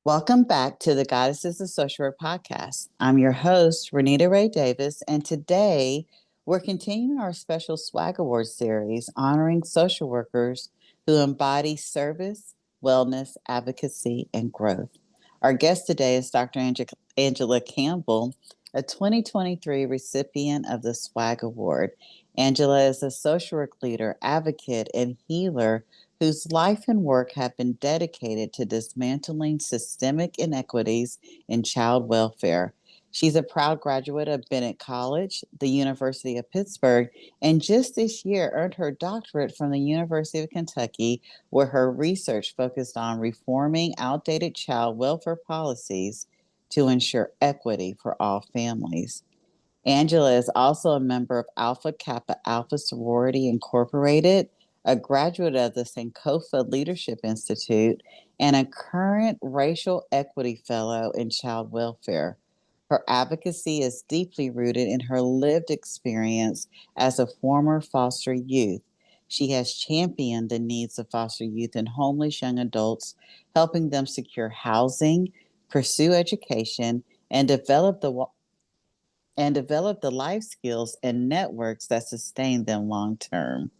Welcome back to the Goddesses of Social Work podcast. I'm your host, Renita Ray Davis, and today we're continuing our special Swag Award series honoring social workers who embody service, wellness, advocacy, and growth. Our guest today is Dr. Angela Campbell, a 2023 recipient of the Swag Award. Angela is a social work leader, advocate, and healer whose life and work have been dedicated to dismantling systemic inequities in child welfare. She's a proud graduate of Bennett College, the University of Pittsburgh, and just this year earned her doctorate from the University of Kentucky, where her research focused on reforming outdated child welfare policies to ensure equity for all families. Angela is also a member of Alpha Kappa Alpha Sorority Incorporated, a graduate of the Sankofa Leadership Institute, and a current racial equity fellow in child welfare. Her advocacy is deeply rooted in her lived experience as a former foster youth. She has championed the needs of foster youth and homeless young adults, helping them secure housing, pursue education, and develop the life skills and networks that sustain them long term.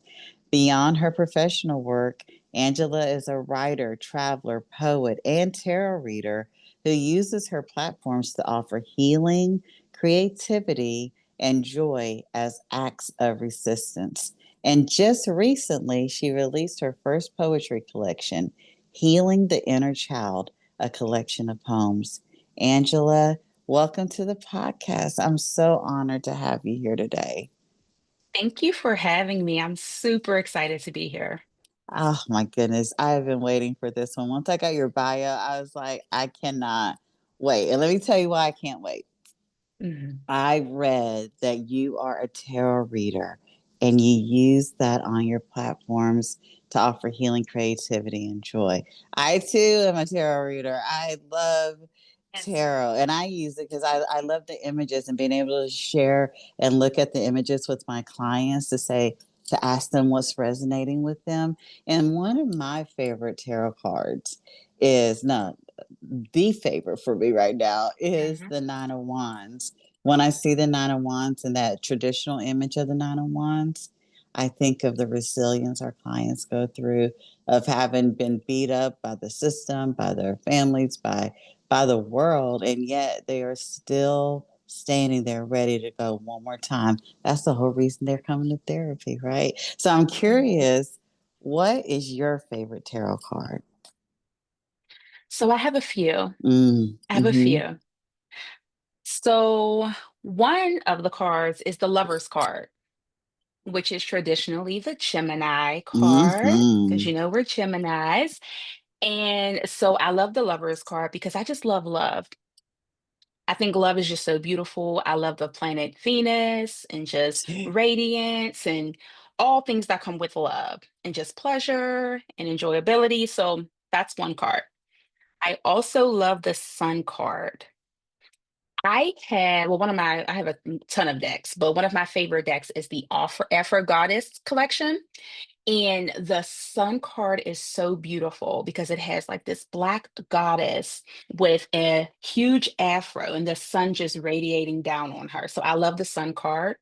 Beyond her professional work, Angela is a writer, traveler, poet, and tarot reader who uses her platforms to offer healing, creativity, and joy as acts of resistance. And just recently, she released her first poetry collection, Healing the Inner Child, a collection of poems. Angela, welcome to the podcast. I'm so honored to have you here today. Thank you for having me. I'm super excited to be here. Oh my goodness. I have been waiting for this one. Once I got your bio, I was like, I cannot wait. And let me tell you why I can't wait. Mhm. I read that you are a tarot reader and you use that on your platforms to offer healing, creativity, and joy. I too am a tarot reader. I love Yes. tarot and I use it because I love the images and being able to share and look at the images with my clients to ask them what's resonating with them. And one of my favorite tarot cards is no, the favorite for me right now is Mhm. the Nine of Wands. When I see the Nine of Wands and that traditional image of the Nine of Wands, I think of the resilience our clients go through of having been beat up by the system, by their families, by the world, and yet they are still standing there ready to go one more time. That's the whole reason they're coming to therapy, right? So I'm Mhm. curious, what is your favorite tarot card? So I have a few. Mm, I have a mm-hmm, few. So one of the cards is the Lover's card, which is traditionally the Gemini card, because mm-hmm. we're Geminis. And so I love the Lover's card because I just love love. I think love is just so beautiful. I love the planet Venus and just radiance and all things that come with love and just pleasure and enjoyability. So that's one card. I also love the Sun card. I have a ton of decks, but one of my favorite decks is the Afro Goddess collection. And the sun card is so beautiful because it has like this black goddess with a huge afro and the sun just radiating down on her. So I love the sun card.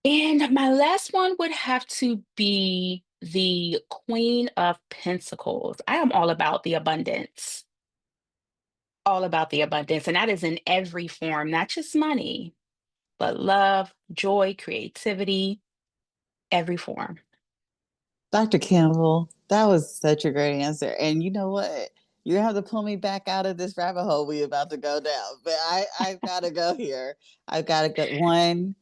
And my last one would have to be the Queen of Pentacles. I am all about the abundance. And that is in every form, not just money, but love, joy, creativity, every form. Dr. Campbell, that was such a great answer. And you know what? You're gonna have to pull me back out of this rabbit hole we about to go down. But I've gotta go here. I've gotta go. One,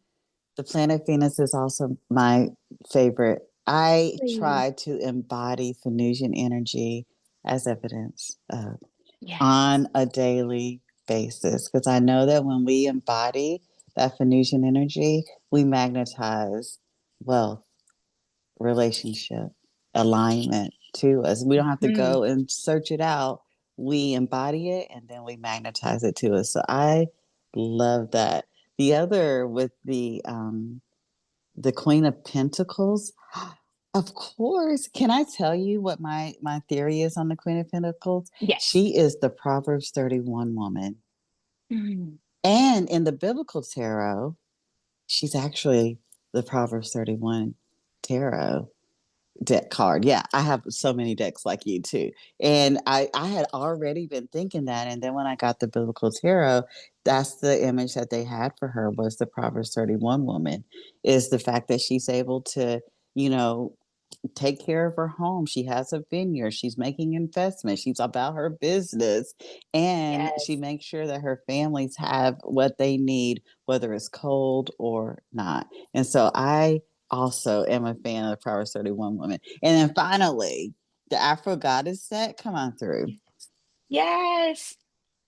the planet Venus is also my favorite. I Mm. try to embody Venusian energy as evidence Yes. on a daily basis because I know that when we embody that Venusian energy, we magnetize wealth, relationship, alignment to us. We don't have to Mhm. go and search it out. We embody it and then we magnetize it to us. So I love that. The other with the Queen of Pentacles, Of course. Can I tell you what my theory is on the Queen of Pentacles? Yes. She is the Proverbs 31 woman. Mm. And in the biblical tarot, she's actually the Proverbs 31 tarot deck card. Yeah, I have so many decks like you too. And I had already been thinking that. And then when I got the biblical tarot, that's the image that they had for her was the Proverbs 31 woman, is the fact that she's able to, you know, take care of her home. She has a vineyard. She's making investments. She's about her business. And she Yes. makes sure that her families have what they need, whether it's cold or not. And so I also am a fan of the Proverbs 31 woman. And then finally, the Afro Goddess set, come on through. Yes.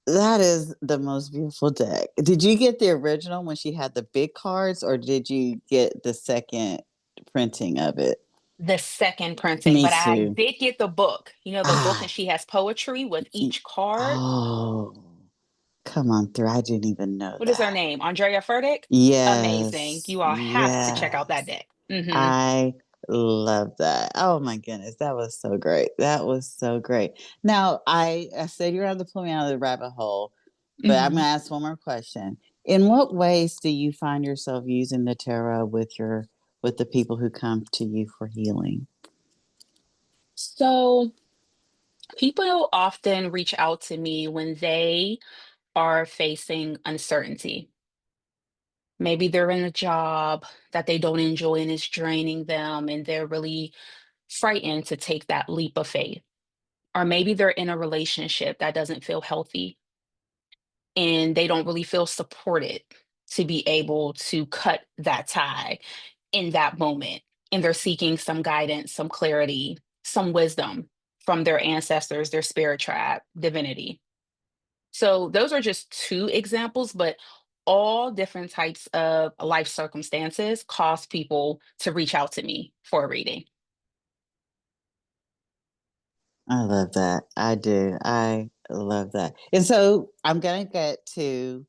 That is the most beautiful deck. Did you get the original when she had the big cards, or did you get the second printing of it? The second printing, Me but I too. did get the book. You know, the book, and Ah, she has poetry with each card. oh, come on through. I didn't even know What is her that. name? Andrea Furtick? Amazing. Yes, You all have to check out that yes. deck. Hmm. I love that. Oh my goodness, that was so great. That was so great. Now, I said you're on the pull me out of the rabbit hole, but I'm Hmm. gonna ask one more question. In what ways do you find yourself using the tarot with the people who come to you for healing? So people often reach out to me when they are facing uncertainty. Maybe they're in a job that they don't enjoy and it's draining them, and they're really frightened to take that leap of faith. Or maybe they're in a relationship that doesn't feel healthy and they don't really feel supported to be able to cut that tie in that moment. And they're seeking some guidance, some clarity, some wisdom from their ancestors, their spirit tribe, divinity. So those are just two examples, but all different types of life circumstances cause people to reach out to me for a reading. I love that. I do. I love that. And so I'm going to get to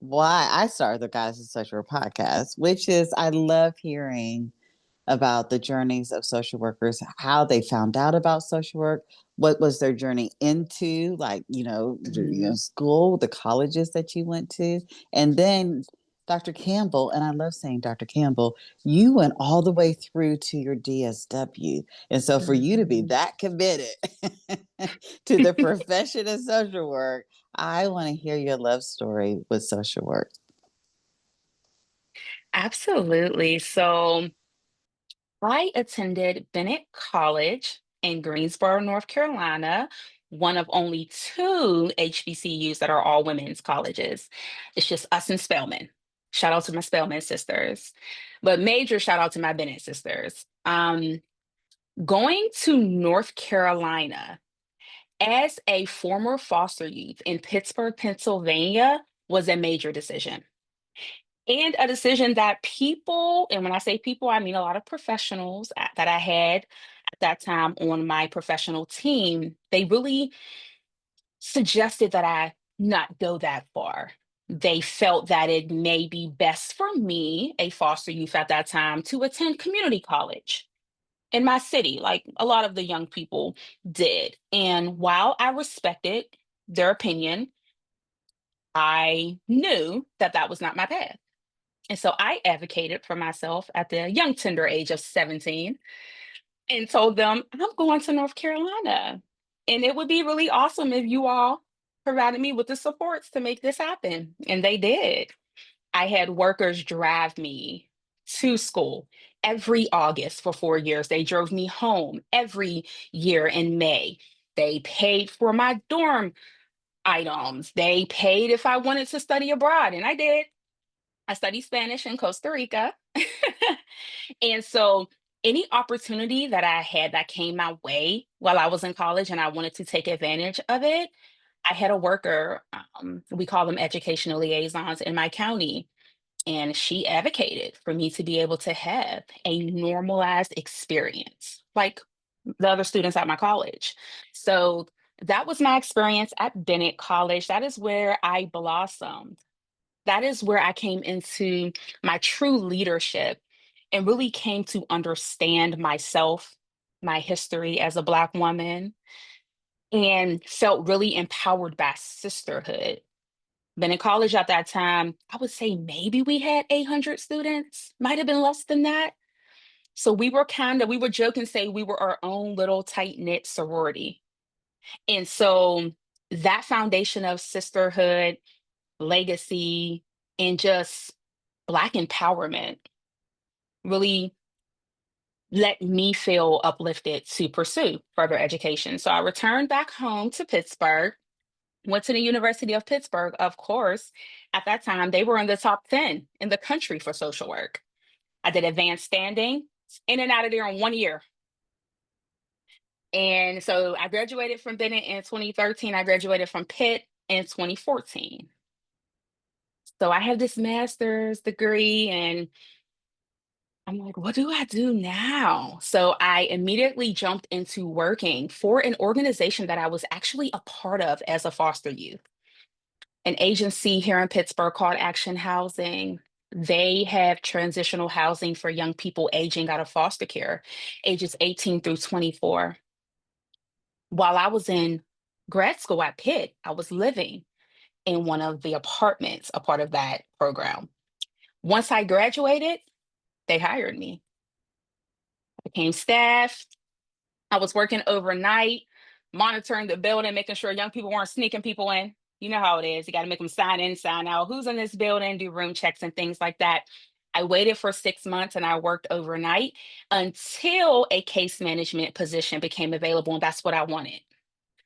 why I started the Guys in Social Work podcast, which is I love hearing about the journeys of social workers, how they found out about social work, what was their journey into, like, Mhm. school, the colleges that you went to. And then Dr. Campbell, and I love saying Dr. Campbell, you went all the way through to your DSW. And so for you to be Mhm. that committed to the profession of social work, I want to hear your love story with social work. Absolutely. So I attended Bennett College in Greensboro, North Carolina, one of only two HBCUs that are all women's colleges. It's just us and Spelman. Shout out to my Spelman sisters, but major shout out to my Bennett sisters. Going to North Carolina as a former foster youth in Pittsburgh, Pennsylvania was a major decision. And a decision that people, and when I say people, I mean a lot of professionals that I had at that time on my professional team, they really suggested that I not go that far. They felt that it may be best for me, a foster youth at that time, to attend community college in my city, like a lot of the young people did. And while I respected their opinion, I knew that that was not my path. And so I advocated for myself at the young tender age of 17 and told them, I'm going to North Carolina. And it would be really awesome if you all provided me with the supports to make this happen. And they did. I had workers drive me to school every August for 4 years. They drove me home every year in May. They paid for my dorm items. They paid if I wanted to study abroad, and I did. I studied Spanish in Costa Rica. And so any opportunity that I had that came my way while I was in college and I wanted to take advantage of it, I had a worker, we call them educational liaisons in my county, and she advocated for me to be able to have a normalized experience like the other students at my college. So that was my experience at Bennett College. That is where I blossomed. That is where I came into my true leadership and really came to understand myself, my history as a Black woman, and felt really empowered by sisterhood. Been in college at that time, I would say maybe we had 800 students, might have been less than that. So we were joking, say we were our own little tight knit sorority. And so that foundation of sisterhood, legacy, and just Black empowerment really let me feel uplifted to pursue further education. So I returned back home to Pittsburgh, went to the University of Pittsburgh, of course. At that time, they were in the top 10 in the country for social work. I did advanced standing, in and out of there in 1 year. And so I graduated from Bennett in 2013. I graduated from Pitt in 2014. So I have this master's degree, and I'm like, what do I do now? So I immediately jumped into working for an organization that I was actually a part of as a foster youth, an agency here in Pittsburgh called Action Housing. They have transitional housing for young people aging out of foster care, ages 18 through 24. While I was in grad school at Pitt, I was living in one of the apartments, a part of that program. Once I graduated, they hired me. I became staff. I was working overnight, monitoring the building, making sure young people weren't sneaking people in. You know how it is. You got to make them sign in, sign out. Who's in this building? Do room checks and things like that. I waited for 6 months and I worked overnight until a case management position became available. And that's what I wanted.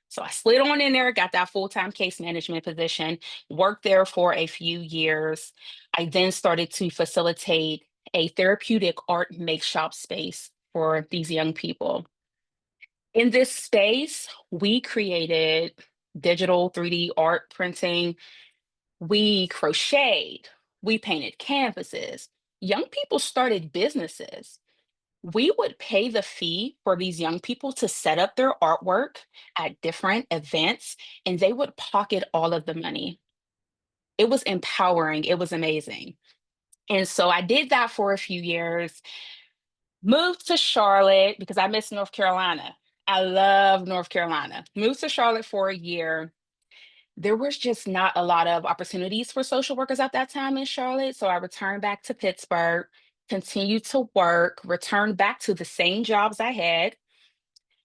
So I slid on in there, got that full-time case management position, worked there for a few years. I then started to facilitate a therapeutic art make shop space for these young people. In this space, we created digital 3D art printing, we crocheted, we painted canvases. Young people started businesses. We would pay the fee for these young people to set up their artwork at different events, and they would pocket all of the money. It was empowering, it was amazing. And so I did that for a few years, moved to Charlotte because I miss North Carolina. I love North Carolina. Moved to Charlotte for a year. There was just not a lot of opportunities for social workers at that time in Charlotte. So I returned back to Pittsburgh, continued to work, returned back to the same jobs I had.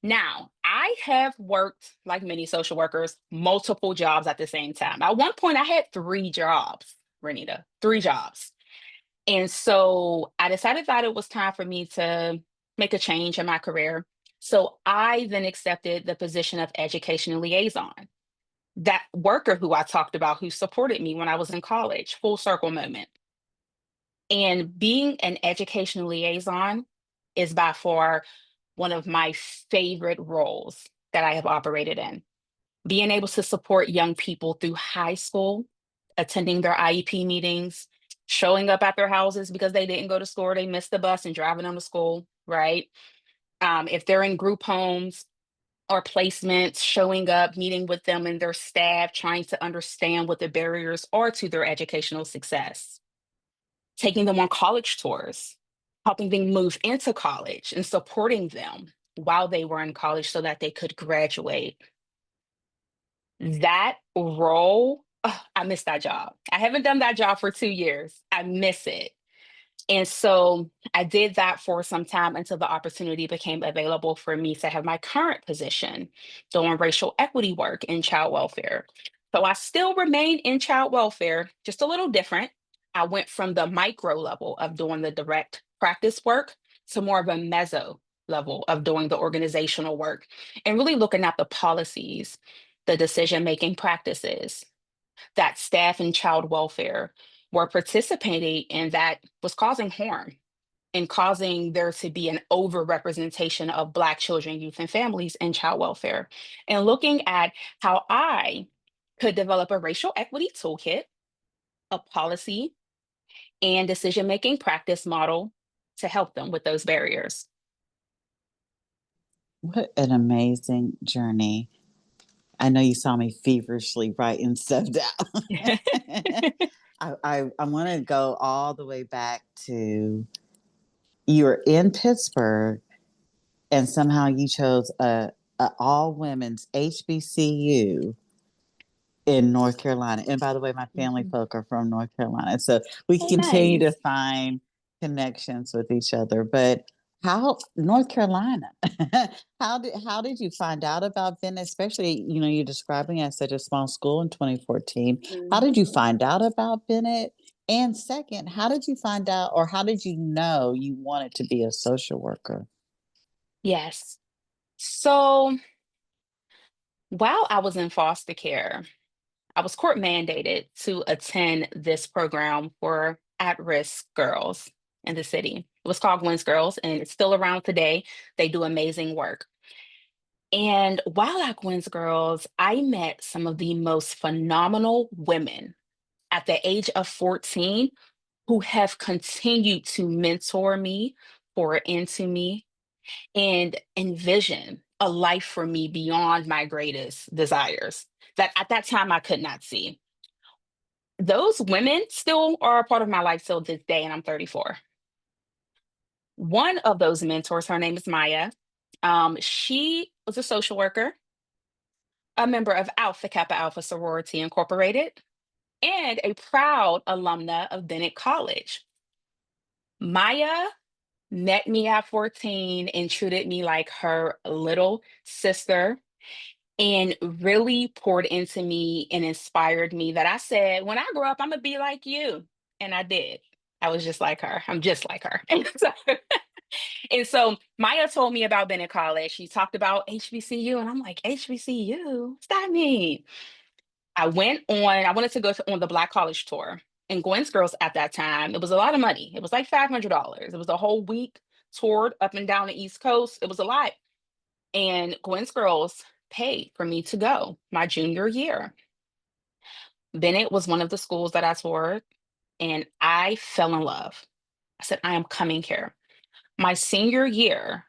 Now, I have worked, like many social workers, multiple jobs at the same time. At one point, I had 3 jobs, Renita, 3 jobs. And so I decided that it was time for me to make a change in my career. So I then accepted the position of education liaison. That worker who I talked about, who supported me when I was in college, full circle moment. And being an educational liaison is by far one of my favorite roles that I have operated in. Being able to support young people through high school, attending their IEP meetings, showing up at their houses because they didn't go to school or they missed the bus and driving them to school, right? If they're in group homes or placements, showing up, meeting with them and their staff, trying to understand what the barriers are to their educational success, taking them on college tours, helping them move into college and supporting them while they were in college so that they could graduate. That role, ugh, I miss that job. I haven't done that job for 2 years. I miss it. And so I did that for some time until the opportunity became available for me to have my current position doing racial equity work in child welfare. So I still remain in child welfare, just a little different. I went from the micro level of doing the direct practice work to more of a meso level of doing the organizational work and really looking at the policies, the decision making practices that staff in child welfare were participating in that was causing harm and causing there to be an overrepresentation of Black children, youth, and families in child welfare. And looking at how I could develop a racial equity toolkit, a policy, and decision making practice model to help them with those barriers. What an amazing journey. I know you saw me feverishly writing stuff down. I want to go all the way back to you're in Pittsburgh and somehow you chose a all women's HBCU in North Carolina. And by the way, my family Mhm. folk are from North Carolina. So we Oh, continue to nice. find connections with each other. But how North Carolina? how did you find out about Bennett? Especially, you're describing it as such a small school in 2014. How did Mhm. you find out about Bennett? And second, how did you find out or how did you know you wanted to be a social worker? Yes. So while I was in foster care, I was court mandated to attend this program for at-risk girls in the city. It was called Gwen's Girls, and it's still around today. They do amazing work. And while at Gwen's Girls, I met some of the most phenomenal women at the age of 14 who have continued to mentor me, pour into me, and envision a life for me beyond my greatest desires that at that time I could not see. Those women still are a part of my life till this day, and I'm 34. One of those mentors, her name is Maya. She was a social worker, a member of Alpha Kappa Alpha Sorority Incorporated, and a proud alumna of Bennett College. Maya met me at 14 and treated me like her little sister and really poured into me and inspired me that I said, when I grow up, I'm gonna be like you. And I did. I was just like her. I'm just like her. And so Maya told me about Bennett College. She talked about HBCU, and I'm like, HBCU? What's that mean? I wanted to on the Black College tour. And Gwen's Girls at that time, it was a lot of money. It was like $500. It was a whole week toured up and down the East Coast. It was a lot. And Gwen's Girls paid for me to go my junior year. Bennett was one of the schools that I toured, and I fell in love. I said, I am coming here. My senior year,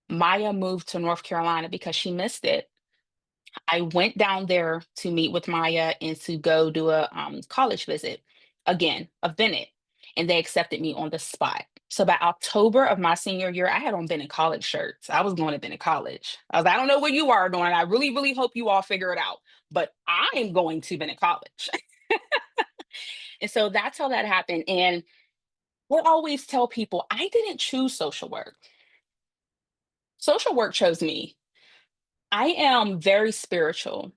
Maya moved to North Carolina because she missed it. I went down there to meet with Maya and to go do a college visit again of Bennett, and they accepted me on the spot. So by October of my senior year, I had on Bennett College shirts. I was going to Bennett College. I was like, I don't know what you are doing. I really, really hope you all figure it out, but I'm going to Bennett College. And so that's how that happened. And I always tell people I didn't choose social work. Social work chose me. I am very spiritual,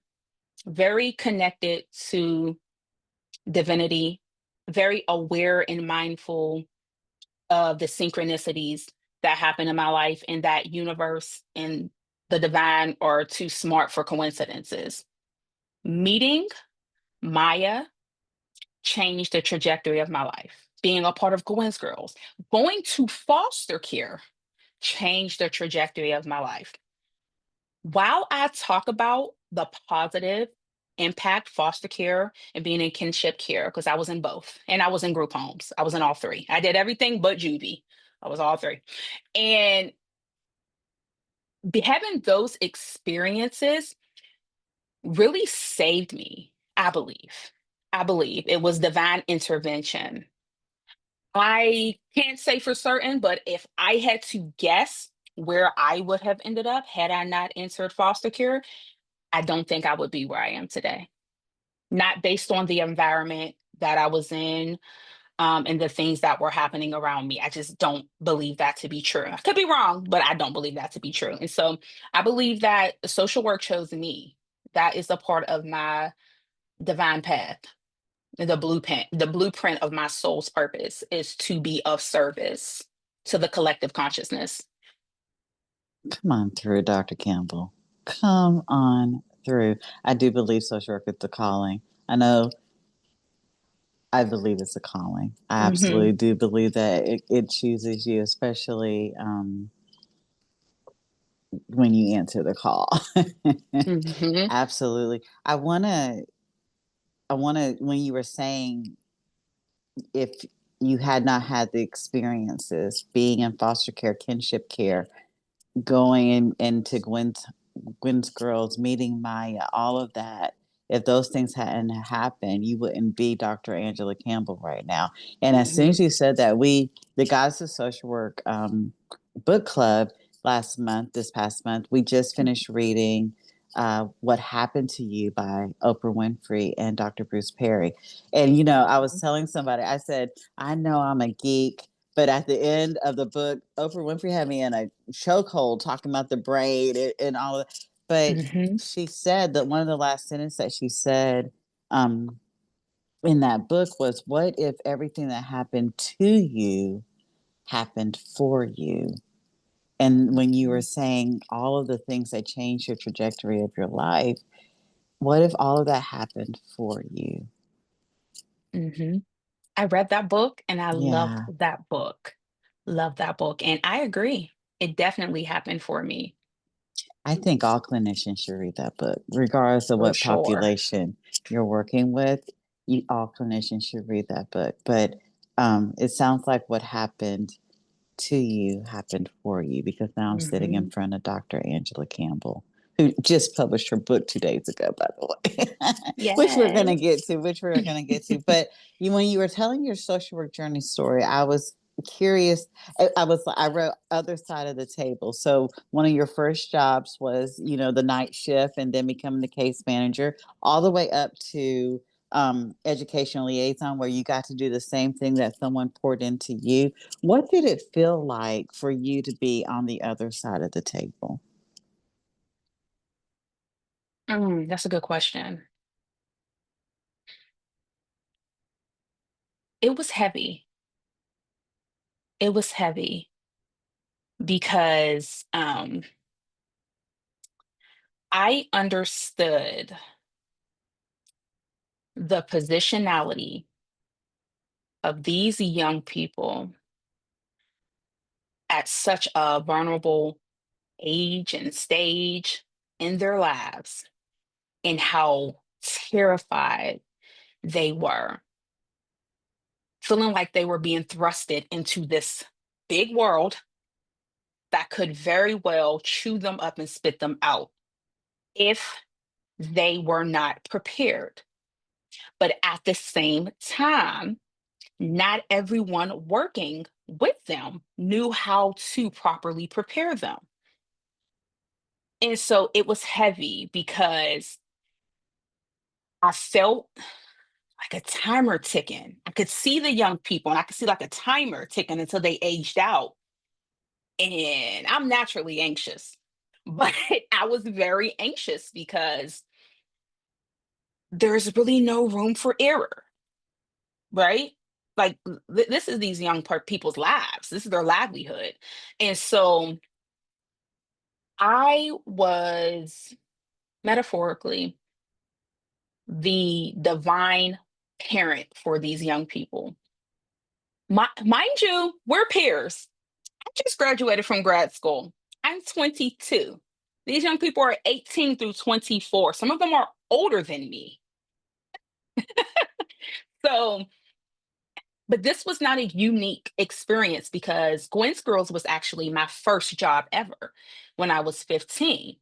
very connected to divinity, very aware and mindful of the synchronicities that happen in my life, and that universe and the divine are too smart for coincidences. Meeting Maya changed the trajectory of my life. Being a part of Gwen's Girls, going to foster care changed the trajectory of my life. While I talk about the positive impact foster care and being in kinship care, because I was in both and I was in group homes, I was in all three. I did everything but juvie. I was all three. And having those experiences really saved me, I believe. I believe it was divine intervention. I can't say for certain, but if I had to guess where I would have ended up had I not entered foster care, I don't think I would be where I am today. Not based on the environment that I was in, and the things that were happening around me. I just don't believe that to be true. I could be wrong, but I don't believe that to be true. And so I believe that social work chose me. That is a part of my divine path. The blueprint of my soul's purpose is to be of service to the collective consciousness. Come on through, Dr. Campbell. Come on through. I do believe social work is a calling. I believe it's a calling. I Hmm. absolutely do believe that it chooses you, especially when you answer the call. Hmm. Absolutely. I want to, when you were saying if you had not had the experiences being in foster care, kinship care, going into Gwen's Girls, meeting Maya, all of that, if those things hadn't happened, you wouldn't be Dr. Angela Campbell right now. And as soon Mhm. as you said that, the Goddess of Social Work book club this past month, we just finished reading What Happened to You by Oprah Winfrey and Dr. Bruce Perry. And, I was telling somebody, I said, I know I'm a geek, but at the end of the book, Oprah Winfrey had me in a chokehold talking about the brain and all of that. But Mhm. she said that one of the last sentences that she said um, in that book was, what if everything that happened to you happened for you? And when you were Mhm. saying all of the things that changed your trajectory of your life, what if all of that happened for you? Mhm. I read that book and I loved Yeah. that book. Loved that book, and I agree. It definitely happened for me, I think all clinicians should read that book, regardless of for what sure. population you're working with. All clinicians should read that book. But it sounds like what happened to you happened for you, because now I'm sitting in Mhm. front of Dr. Angela Campbell, who just published her book 2 days ago, by the way, which we're going to get Yes. to, But when you were telling your social work journey story, I was curious. I wrote other side of the table. So one of your first jobs was, the night shift and then becoming the case manager, all the way up to educational liaison, where you got to do the same thing that someone poured into you. What did it feel like for you to be on the other side of the table? That's a good question. It was heavy. It was heavy because, I understood the positionality of these young people at such a vulnerable age and stage in their lives, and how terrified they were, feeling like they were being thrusted into this big world that could very well chew them up and spit them out if they were not prepared. But at the same time, not everyone working with them knew how to properly prepare them. And so it was heavy because I felt like a timer ticking. I could see the young people and I could see like a timer ticking until they aged out. And I'm naturally anxious, but I was very anxious because there's really no room for error, right? Like this is these young people's lives. This is their livelihood. And so I was metaphorically the divine parent for these young people. Mind you, we're peers. I just graduated from grad school. I'm 22. These young people are 18 through 24. Some of them are older than me. So, but this was not a unique experience because Gwen's Girls was actually my first job ever when I was 15.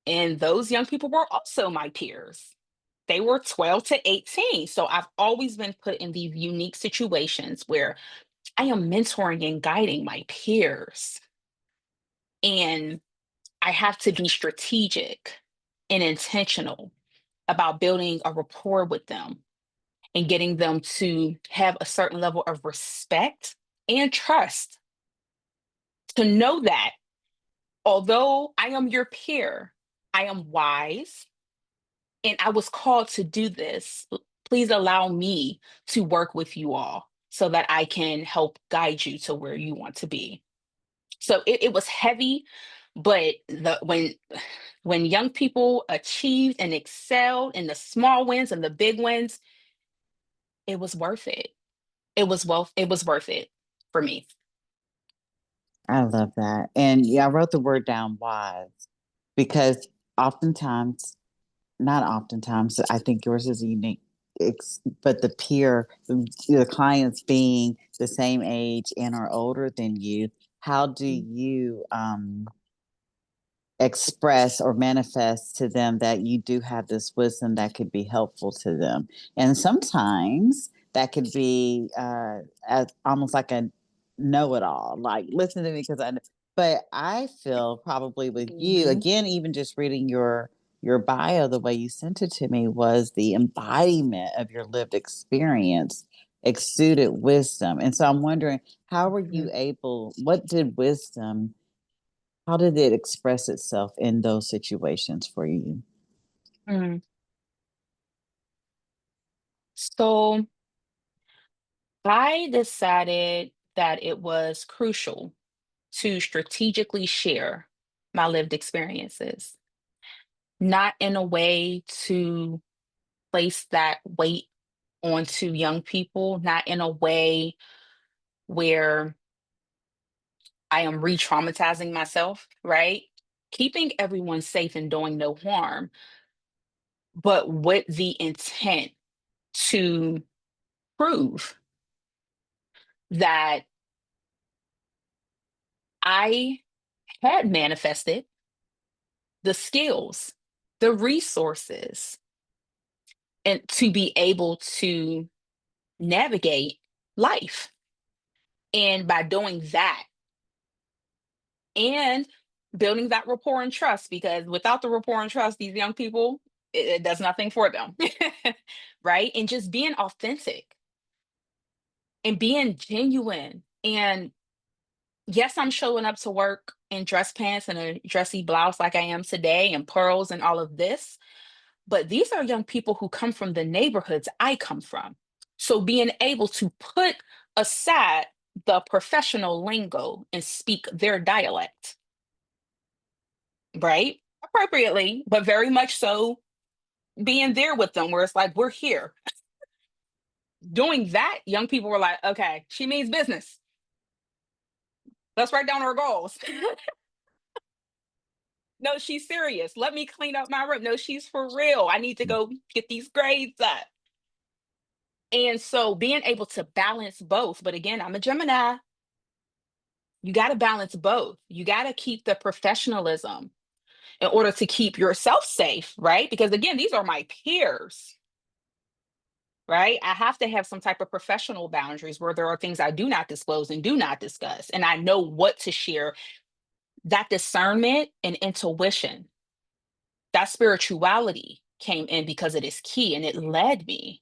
And those young people were also my peers. They were 12 to 18. So I've always been put in these unique situations where I am mentoring and guiding my peers. And I have to be strategic and intentional about building a rapport with them and getting them to have a certain level of respect and trust, to know that although I am your peer, I am wise and I was called to do this. Please allow me to work with you all so that I can help guide you to where you want to be. So it was heavy, but when young people achieved and excelled in the small wins and the big wins, it was worth it. It was worth it for me. I love that. And yeah, I wrote the word down, wise, because oftentimes, not oftentimes, I think yours is unique. But the clients being the same age and are older than you, how do Mm. you express or manifest to them that you do have this wisdom that could be helpful to them. And sometimes that could be as almost like a know-it-all, like listen to me because I know. But I feel probably with you, Mhm. again, even just reading your bio, the way you sent it to me was the embodiment of your lived experience, exuded wisdom. And so I'm wondering, how were you Mhm. able, what did wisdom, how did it express itself in those situations for you? Mm. So I decided that it was crucial to strategically share my lived experiences, not in a way to place that weight onto young people, not in a way where I am re traumatizing myself, right? Keeping everyone safe and doing no harm, but with the intent to prove that I had manifested the skills, the resources, and to be able to navigate life. And by doing that and building that rapport and trust, because without the rapport and trust, these young people, it does nothing for them. Right. And just being authentic and being genuine. And yes, I'm showing up to work in dress pants and a dressy blouse like I am today and pearls and all of this. But these are young people who come from the neighborhoods I come from. So being able to put aside the professional lingo and speak their dialect, right? Appropriately, but very much so being there with them where it's like, we're here. Doing that, young people were like, okay, she means business. Let's write down her goals. No, she's serious. Let me clean up my room. No, she's for real. I need to go get these grades up. And so being able to balance both, but again, I'm a Gemini. You got to balance both. You got to keep the professionalism in order to keep yourself safe, right? Because again, these are my peers, right? I have to have some type of professional boundaries where there are things I do not disclose and do not discuss. And I know what to share. That discernment and intuition, that spirituality came in because it is key and it led me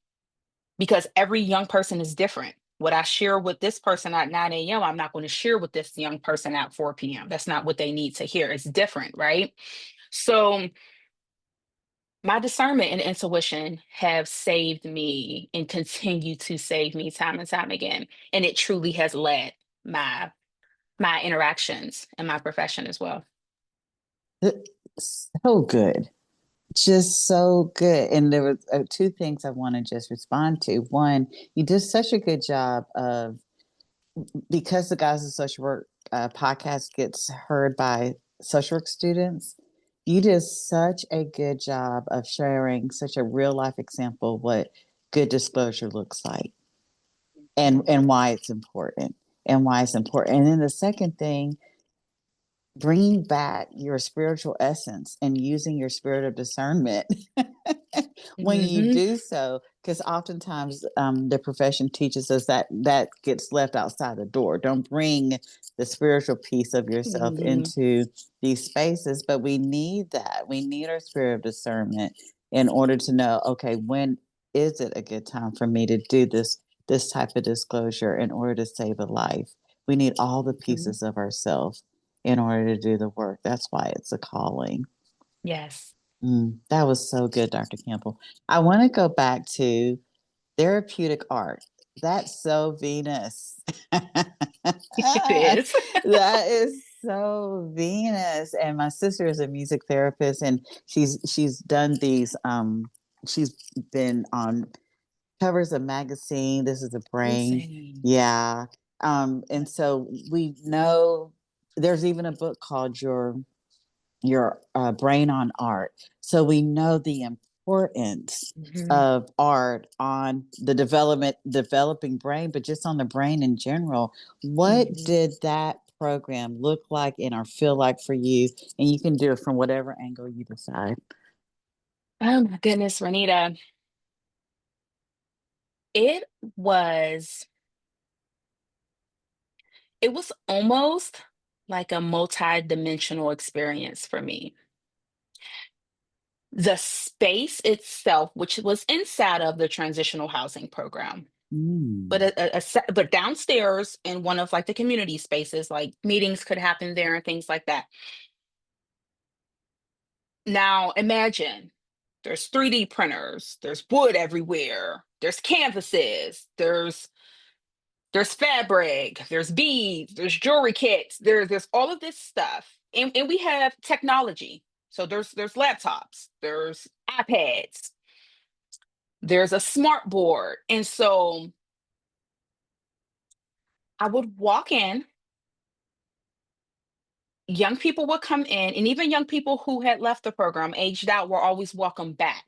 because every young person is different. What I share with this person at 9 a.m., I'm not going to share with this young person at 4 p.m. That's not what they need to hear. It's different, right? So my discernment and intuition have saved me and continue to save me time and time again. And it truly has led my interactions and my profession as well. So good. Just so good. And there were two things I want to just respond to. One, you did such a good job of, because the Guys of Social Work podcast gets heard by social work students, you did such a good job of sharing such a real life example of what good disclosure looks like and why it's important and why it's important. And then the second thing, bringing back your spiritual essence and using your spirit of discernment when you Mhm, do so, because oftentimes the profession teaches us that that gets left outside the door. Don't bring the spiritual piece of yourself mhm, into these spaces, but we need that. We need our spirit of discernment in order to know, okay, when is it a good time for me to do this type of disclosure in order to save a life? We need all the mhm. pieces of ourselves in order to do the work. That's why it's a calling. Yes, That was so good, Dr. Campbell. I want to go back to therapeutic art. That's so Venus. it is. That is so Venus. And my sister is a music therapist, and she's done these. She's been on covers of magazine. This is a brain, Amazing. yeah. And so we know there's even a book called your brain on art. So we know the importance Mhm, of art on the developing brain, but just on the brain in general. What mhm. did that program look like and or feel like for you? And you can do it from whatever angle you decide. Oh my goodness, Renita. It was it was almost like a multi-dimensional experience for me. The space itself, which was inside of the transitional housing program, but Mm. but downstairs in one of like the community spaces, like meetings could happen there and things like that. Now imagine there's 3D printers, there's wood everywhere, there's canvases, there's fabric, there's beads, there's jewelry kits, there's all of this stuff. And we have technology. So there's laptops, there's iPads, there's a smart board. And so I would walk in, young people would come in, and even young people who had left the program, aged out, were always welcome back.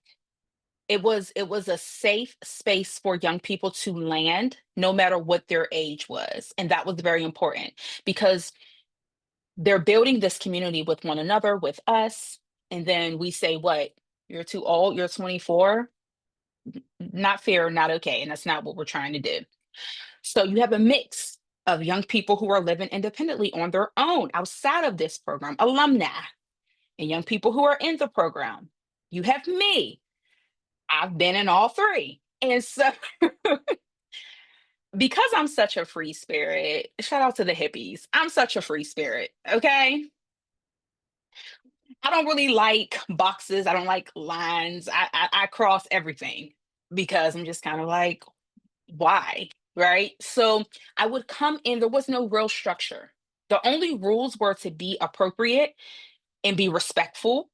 It was a safe space for young people to land no matter what their age was. And that was very important because they're building this community with one another, with us. And then we say, what? You're too old, you're 24. Not fair, not okay. And that's not what we're trying to do. So you have a mix of young people who are living independently on their own outside of this program, alumni, and young people who are in the program. You have me. I've been in all three. And so because I'm such a free spirit, shout out to the hippies. I'm such a free spirit. Okay. I don't really like boxes. I don't like lines. I cross everything because I'm just kind of like, why? Right. So I would come in, there was no real structure. The only rules were to be appropriate and be respectful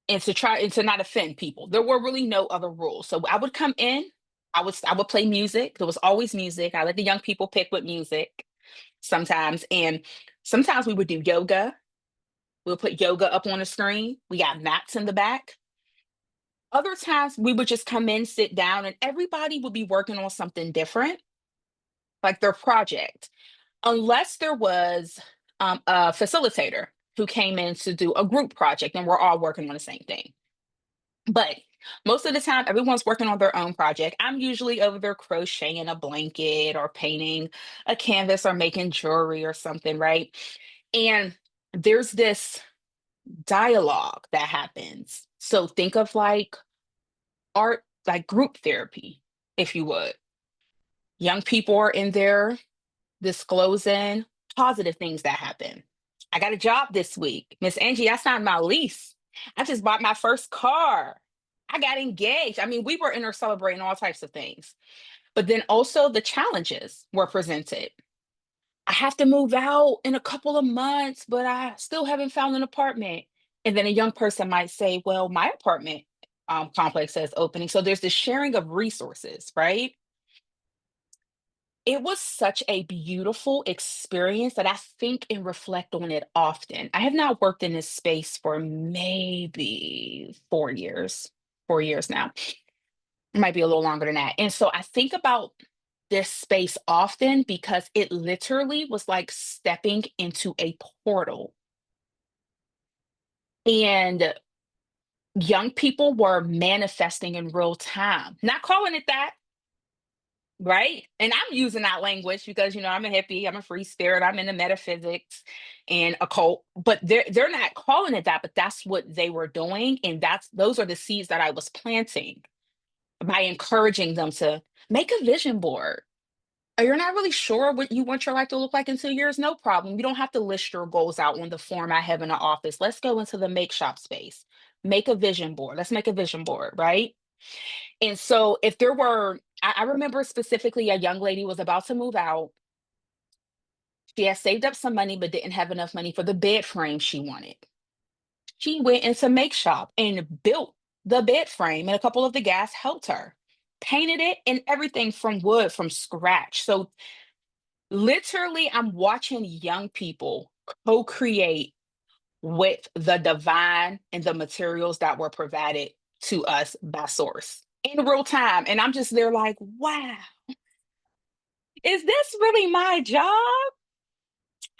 and to try and to not offend people. There were really no other rules. So I would come in, I would play music. There was always music. I let the young people pick what music sometimes. And sometimes we would do yoga. We'll put yoga up on the screen. We got mats in the back. Other times we would just come in, sit down, and everybody would be working on something different, like their project, unless there was a facilitator who came in to do a group project and we're all working on the same thing. But most of the time, everyone's working on their own project. I'm usually over there crocheting a blanket or painting a canvas or making jewelry or something, right? And there's this dialogue that happens. So think of like art, like group therapy, if you would. Young people are in there disclosing positive things that happen. I got a job this week. Miss Angie, I signed my lease. I just bought my first car. I got engaged. I mean, we were in there celebrating all types of things. But then also the challenges were presented. I have to move out in a couple of months, but I still haven't found an apartment. And then a young person might say, well, my apartment complex has opening. So there's this sharing of resources, right? It was such a beautiful experience that I think and reflect on it often. I have now worked in this space for maybe 4 years, 4 years now. It might be a little longer than that. And so I think about this space often because it literally was like stepping into a portal. And young people were manifesting in real time, not calling it that, right? And I'm using that language because I'm a hippie, I'm a free spirit, I'm into metaphysics and occult, but they're not calling it that, but that's what they were doing. And those are the seeds that I was planting by encouraging them to make a vision board. You're not really sure what you want your life to look like in 2 years? No problem. You don't have to list your goals out on the form I have in the office. Let's go into the make shop space. Make a vision board. Let's make a vision board, right? And so if there were, I remember specifically a young lady was about to move out. She had saved up some money, but didn't have enough money for the bed frame she wanted. She went into make shop and built the bed frame, and a couple of the guys helped her, painted it and everything from wood from scratch. So literally, I'm watching young people co-create with the divine and the materials that were provided to us by source in real time. And I'm just there like, wow, is this really my job?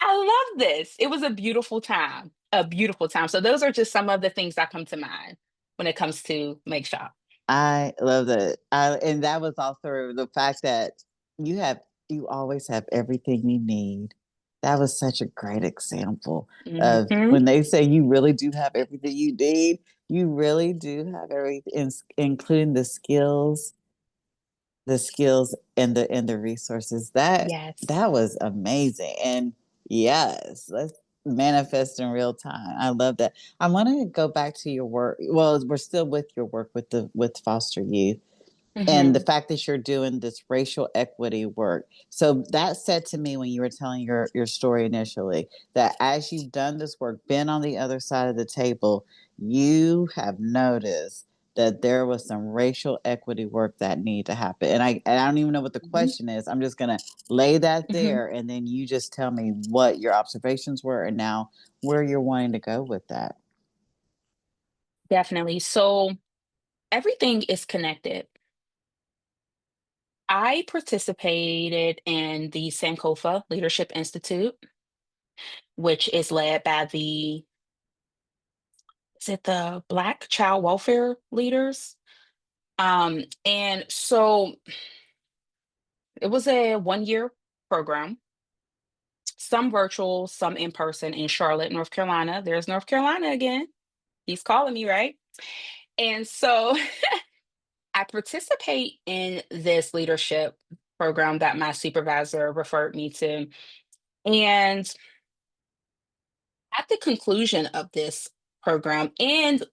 I love this. It was a beautiful time, a beautiful time. So those are just some of the things that come to mind when it comes to make shop. I love that. And that was also the fact that you have you always have everything you need. That was such a great example of Mhm. when they say you really do have everything you need. You really do have everything, including the skills and the resources. Yes. That was amazing. And yes, let's manifest in real time. I love that. I want to go back to your work. Well, we're still with your work with foster youth and the Mhm. fact that you're doing this racial equity work. So that said to me when you were telling your story initially that as you've done this work, been on the other side of the table, you have noticed that there was some racial equity work that need to happen. And I don't even know what the Mhm. question is. I'm just gonna lay that Mhm. there and then you just tell me what your observations were and now where you're wanting to go with that. Definitely. So everything is connected. I participated in the Sankofa Leadership Institute, which is led by the is it the Black Child Welfare Leaders? And so it was a 1 year program, some virtual, some in person in Charlotte, North Carolina. There's North Carolina again. He's calling me, right? And so I participate in this leadership program that my supervisor referred me to. And at the conclusion of this program, and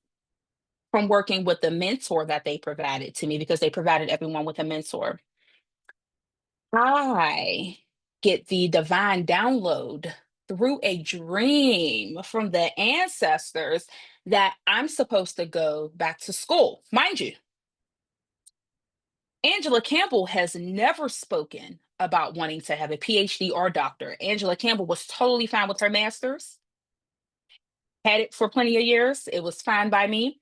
from working with the mentor that they provided to me, because they provided everyone with a mentor, I get the divine download through a dream from the ancestors that I'm supposed to go back to school. Mind you, Angela Campbell has never spoken about wanting to have a PhD or doctor. Angela Campbell was totally fine with her master's, had it for plenty of years. It was fine by me.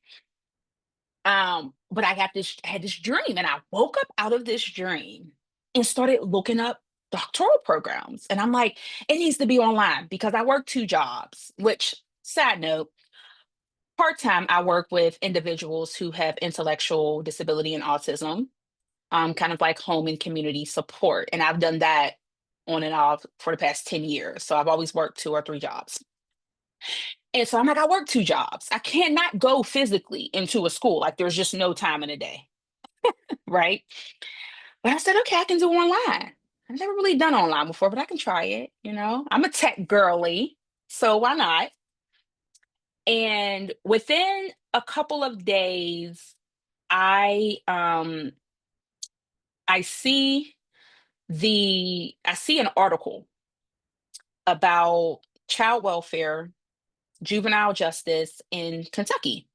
But had this dream, and I woke up out of this dream and started looking up doctoral programs. And I'm like, it needs to be online because I work two jobs, which side note, part-time, I work with individuals who have intellectual disability and autism, kind of like home and community support. And I've done that on and off for the past 10 years. So I've always worked two or three jobs. And so I'm like, I work two jobs. I cannot go physically into a school. Like there's just no time in a day. Right. But I said, okay, I can do online. I've never really done online before, but I can try it. I'm a tech girly. So why not? And within a couple of days, I see I see an article about child welfare, juvenile justice in Kentucky.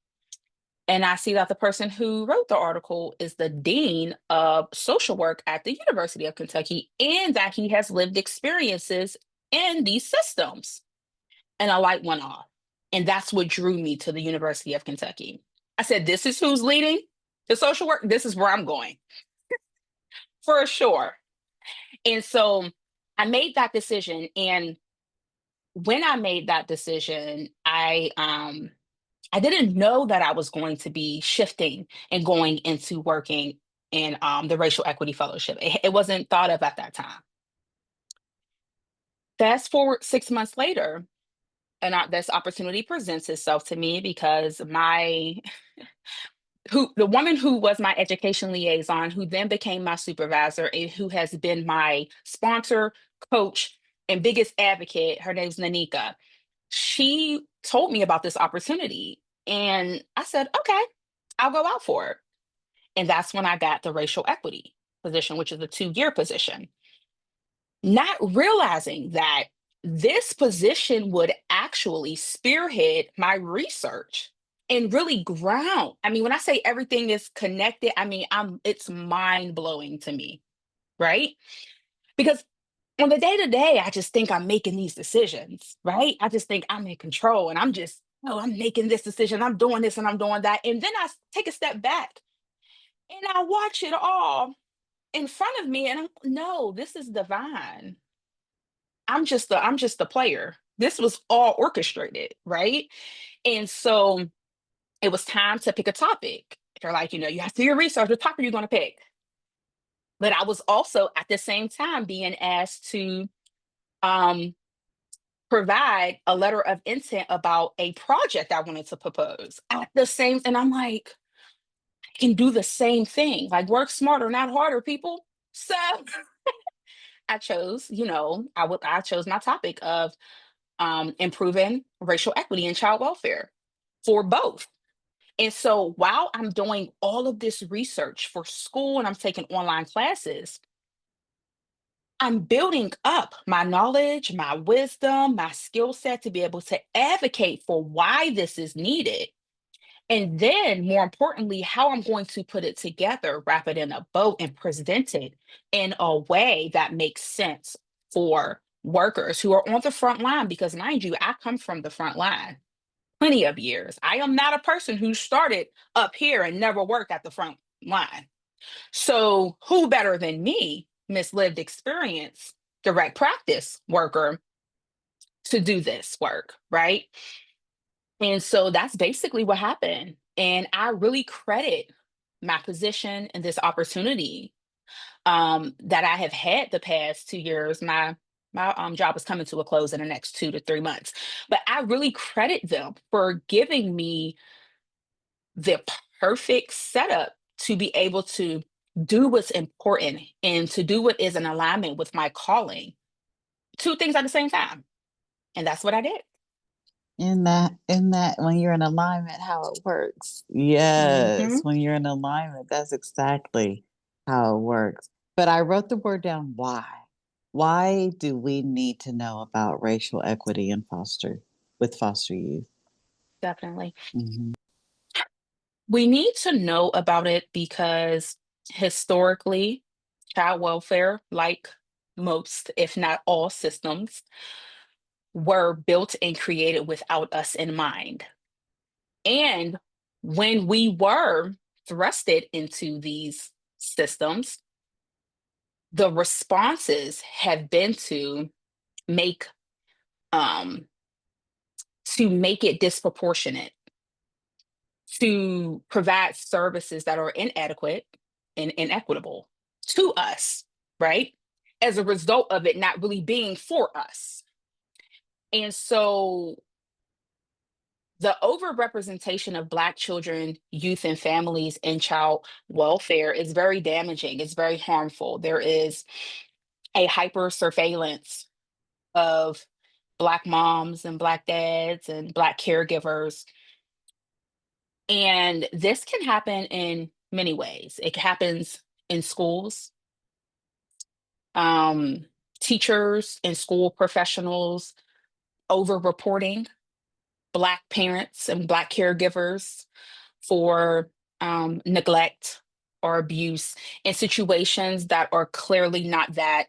And I see that the person who wrote the article is the dean of social work at the University of Kentucky, and that he has lived experiences in these systems. And a light went off. And that's what drew me to the University of Kentucky. I said, this is who's leading the social work. This is where I'm going for sure. And so I made that decision. And when I made that decision, I didn't know that I was going to be shifting and going into working in the Racial Equity Fellowship. It wasn't thought of at that time. Fast forward 6 months later, and this opportunity presents itself to me because the woman who was my education liaison, who then became my supervisor, and who has been my sponsor, coach, and biggest advocate, her name's Nanika. She told me about this opportunity, and I said, okay, I'll go out for it. And that's when I got the racial equity position, which is a 2 year position, not realizing that this position would actually spearhead my research and really ground. I mean, when I say everything is connected, I mean, it's mind blowing to me, right? Because on the day to day, I just think I'm making these decisions, right? I just think I'm in control and oh, I'm making this decision, I'm doing this and I'm doing that. And then take a step back and I watch it all in front of me, and no, this is divine. I'm just the player. This was all orchestrated, right? And so it was time to pick a topic. They're like, you have to do your research. What topic are you going to pick? But I was also at the same time being asked to um, provide a letter of intent about a project I wanted to propose at the same. And I'm like, I can do the same thing. Like, work smarter, not harder, people. So I chose, I chose my topic of improving racial equity and child welfare for both. And so while I'm doing all of this research for school and I'm taking online classes, I'm building up my knowledge, my wisdom, my skill set to be able to advocate for why this is needed. And then, more importantly, how I'm going to put it together, wrap it in a bow, and present it in a way that makes sense for workers who are on the front line. Because, mind you, I come from the front line plenty of years. I am not a person who started up here and never worked at the front line. So, who better than me, Miss Lived Experience, direct practice worker, to do this work, right? And so that's basically what happened. And I really credit my position and this opportunity that I have had the past 2 years. My job is coming to a close in the next 2 to 3 months, but I really credit them for giving me the perfect setup to be able to do what's important and to do what is in alignment with my calling. Two things at the same time. And that's what I did. In that when you're in alignment, how it works. Yes, Hmm. when you're in alignment, that's exactly how it works. But I wrote the word down why. Why do we need to know about racial equity in foster youth? Definitely. Hmm. We need to know about it because historically, child welfare, like most, if not all systems, were built and created without us in mind. And when we were thrusted into these systems, the responses have been make um to make it disproportionate, to provide services that are inadequate and inequitable to us, right? As a result of it not really being for us. And so the overrepresentation of Black children, youth, and families in child welfare is very damaging. It's very harmful. There is a hyper surveillance of Black moms and Black dads and Black caregivers. And this can happen in many ways. It happens in schools, um, teachers and school professionals over reporting Black parents and Black caregivers for neglect or abuse in situations that are clearly not that.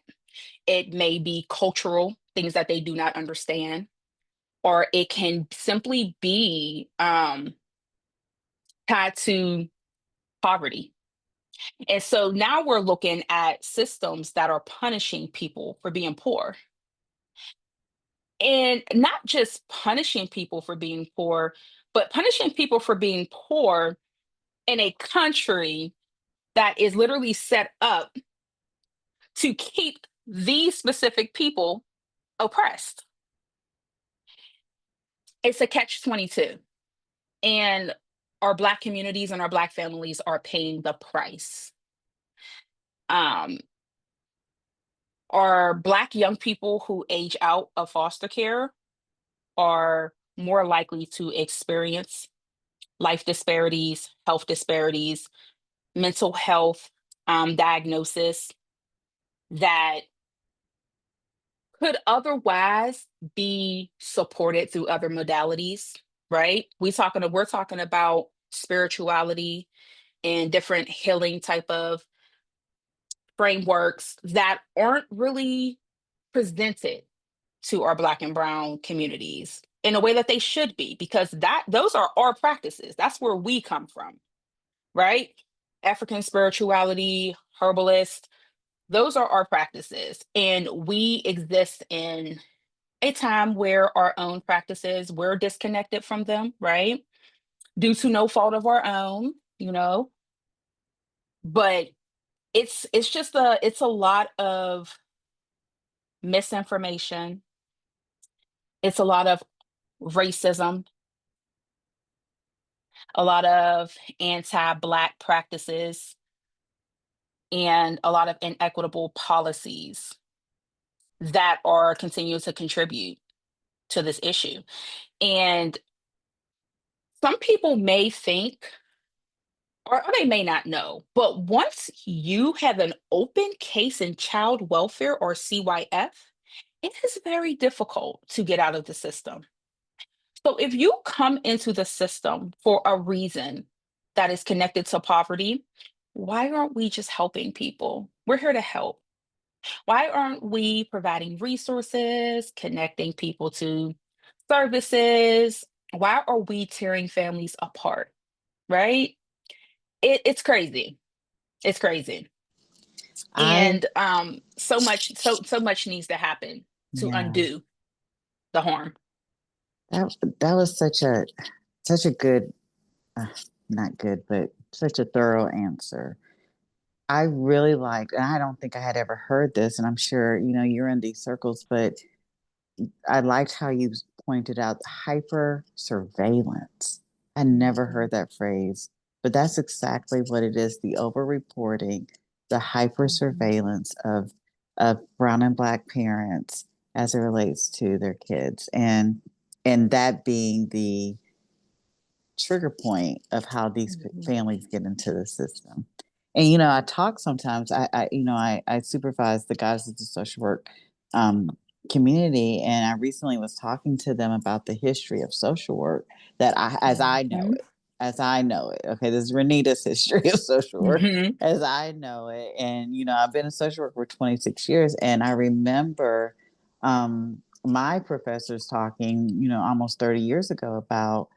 It may be cultural things that they do not understand, or it can simply be tied to poverty. And so now we're looking at systems that are punishing people for being poor. And not just punishing people for being poor, but punishing people for being poor in a country that is literally set up to keep these specific people oppressed. It's a catch 22. And our Black communities and our Black families are paying the price. Um, our Black young people who age out of foster care are more likely to experience life disparities, health disparities, mental health diagnosis that could otherwise be supported through other modalities, right? We're talking about spirituality and different healing type of frameworks that aren't really presented to our Black and brown communities in a way that they should be, because those are our practices. That's where we come from, right? African spirituality, herbalist, Those are our practices. And we exist in a time where our own practices, we're disconnected from them, right? Due to no fault of our own, you know. But it's a lot of misinformation. It's a lot of racism, a lot of anti-Black practices, and a lot of inequitable policies that are continuing to contribute to this issue. And some people may think, or they may not know, but once you have an open case in child welfare or CYF, it is very difficult to get out of the system. So if you come into the system for a reason that is connected to poverty, why aren't we just helping people? We're here to help. Why aren't we providing resources, connecting people to services? Why are we tearing families apart? Right? It's crazy. It's crazy. I And so much needs to happen to yeah, undo the harm. that was such a good, uh, not good, but such a thorough answer. I really liked, and I don't think I had ever heard this, and I'm sure you're in these circles, but I liked how you pointed out hyper surveillance. I never Mhm, heard that phrase, but that's exactly what it is, the over reporting, the hyper mhm, surveillance of brown and black parents as it relates to their kids. And that being the trigger point of how these mhm, families get into the system. And I talk sometimes. I supervise the guys at the social work um, community, and I recently was talking to them about the history of social work that as I know mhm, it, as I know it. Okay, this is Renita's history of social work mhm, as I know it, and I've been a social worker for 26 years, and I remember my professors talking, almost 30 years ago about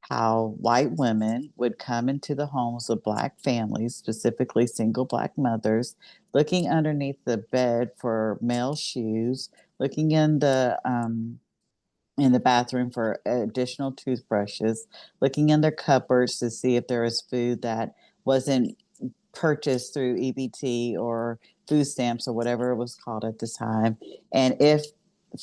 how white women would come into the homes of black families, specifically single black mothers, looking underneath the bed for male shoes, looking in the bathroom for additional toothbrushes, looking in their cupboards to see if there was food that wasn't purchased through EBT or food stamps or whatever it was called at the time. And if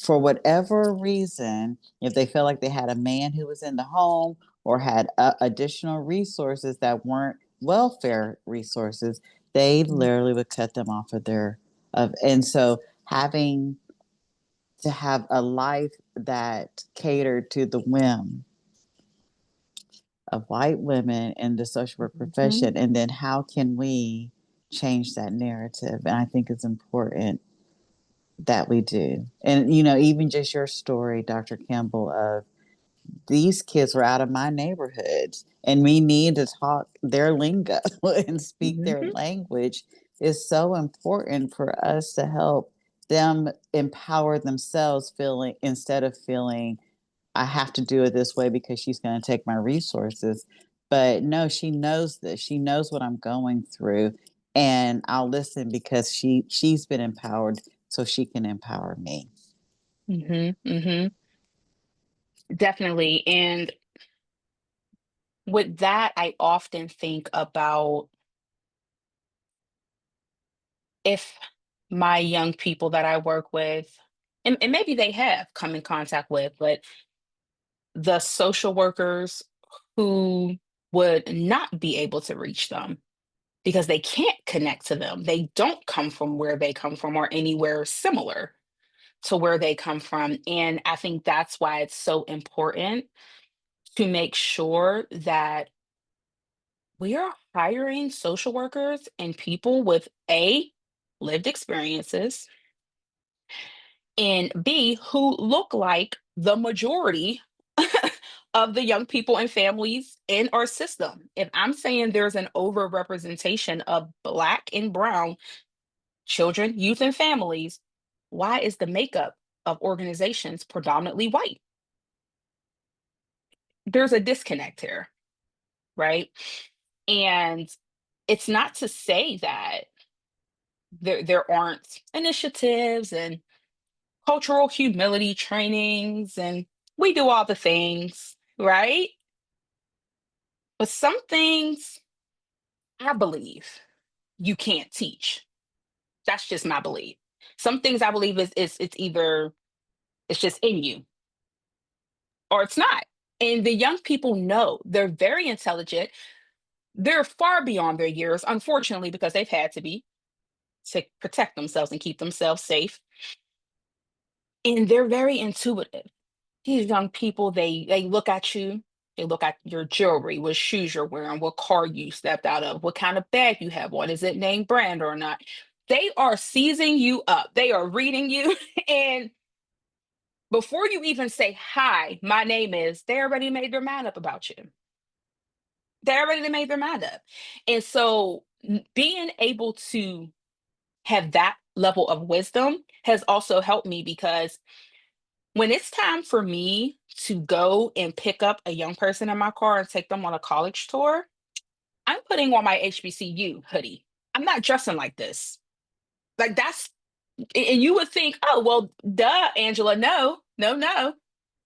for whatever reason, if they felt like they had a man who was in the home or had additional resources that weren't welfare resources, they mhm, literally would cut them off of their of. And so having to have a life that catered to the whim of white women in the social work mhm, profession, and then how can we change that narrative? And I think it's important that we do. And even just your story, Dr. Campbell, of these kids were out of my neighborhood and we need to talk their lingo and speak their mhm, language is so important for us to help them empower themselves, feeling instead of feeling I have to do it this way because she's going to take my resources. But no, she knows this. She knows what I'm going through, and I'll listen because she's been empowered, so she can empower me. mhm, mhm. Definitely. And with that, I often think about if my young people that I work with, and maybe they have come in contact with, but the social workers who would not be able to reach them because they can't connect to them. They don't come from where they come from or anywhere similar to where they come from. And I think that's why it's so important to make sure that we are hiring social workers and people with A, lived experiences, and B, who look like the majority of the young people and families in our system. If I'm saying there's an overrepresentation of Black and Brown children, youth, and families, why is the makeup of organizations predominantly white? There's a disconnect here, right? And it's not to say that there aren't initiatives and cultural humility trainings, and we do all the things, right? But some things I believe you can't teach. That's just my belief. Some things I believe is it's either it's just in you or it's not. And the young people know they're very intelligent. They're far beyond their years, unfortunately, because they've had to be to protect themselves and keep themselves safe. And they're very intuitive. These young people, they look at you, they look at your jewelry, what shoes you're wearing, what car you stepped out of, what kind of bag you have on, is it name brand or not? They are seizing you up. They are reading you. And before you even say, hi, my name is, they already made their mind up about you. They already made their mind up. And so being able to have that level of wisdom has also helped me, because when it's time for me to go and pick up a young person in my car and take them on a college tour, I'm putting on my HBCU hoodie. I'm not dressing like this. Like that's, and you would think, oh, well, duh, Angela. No, no, no.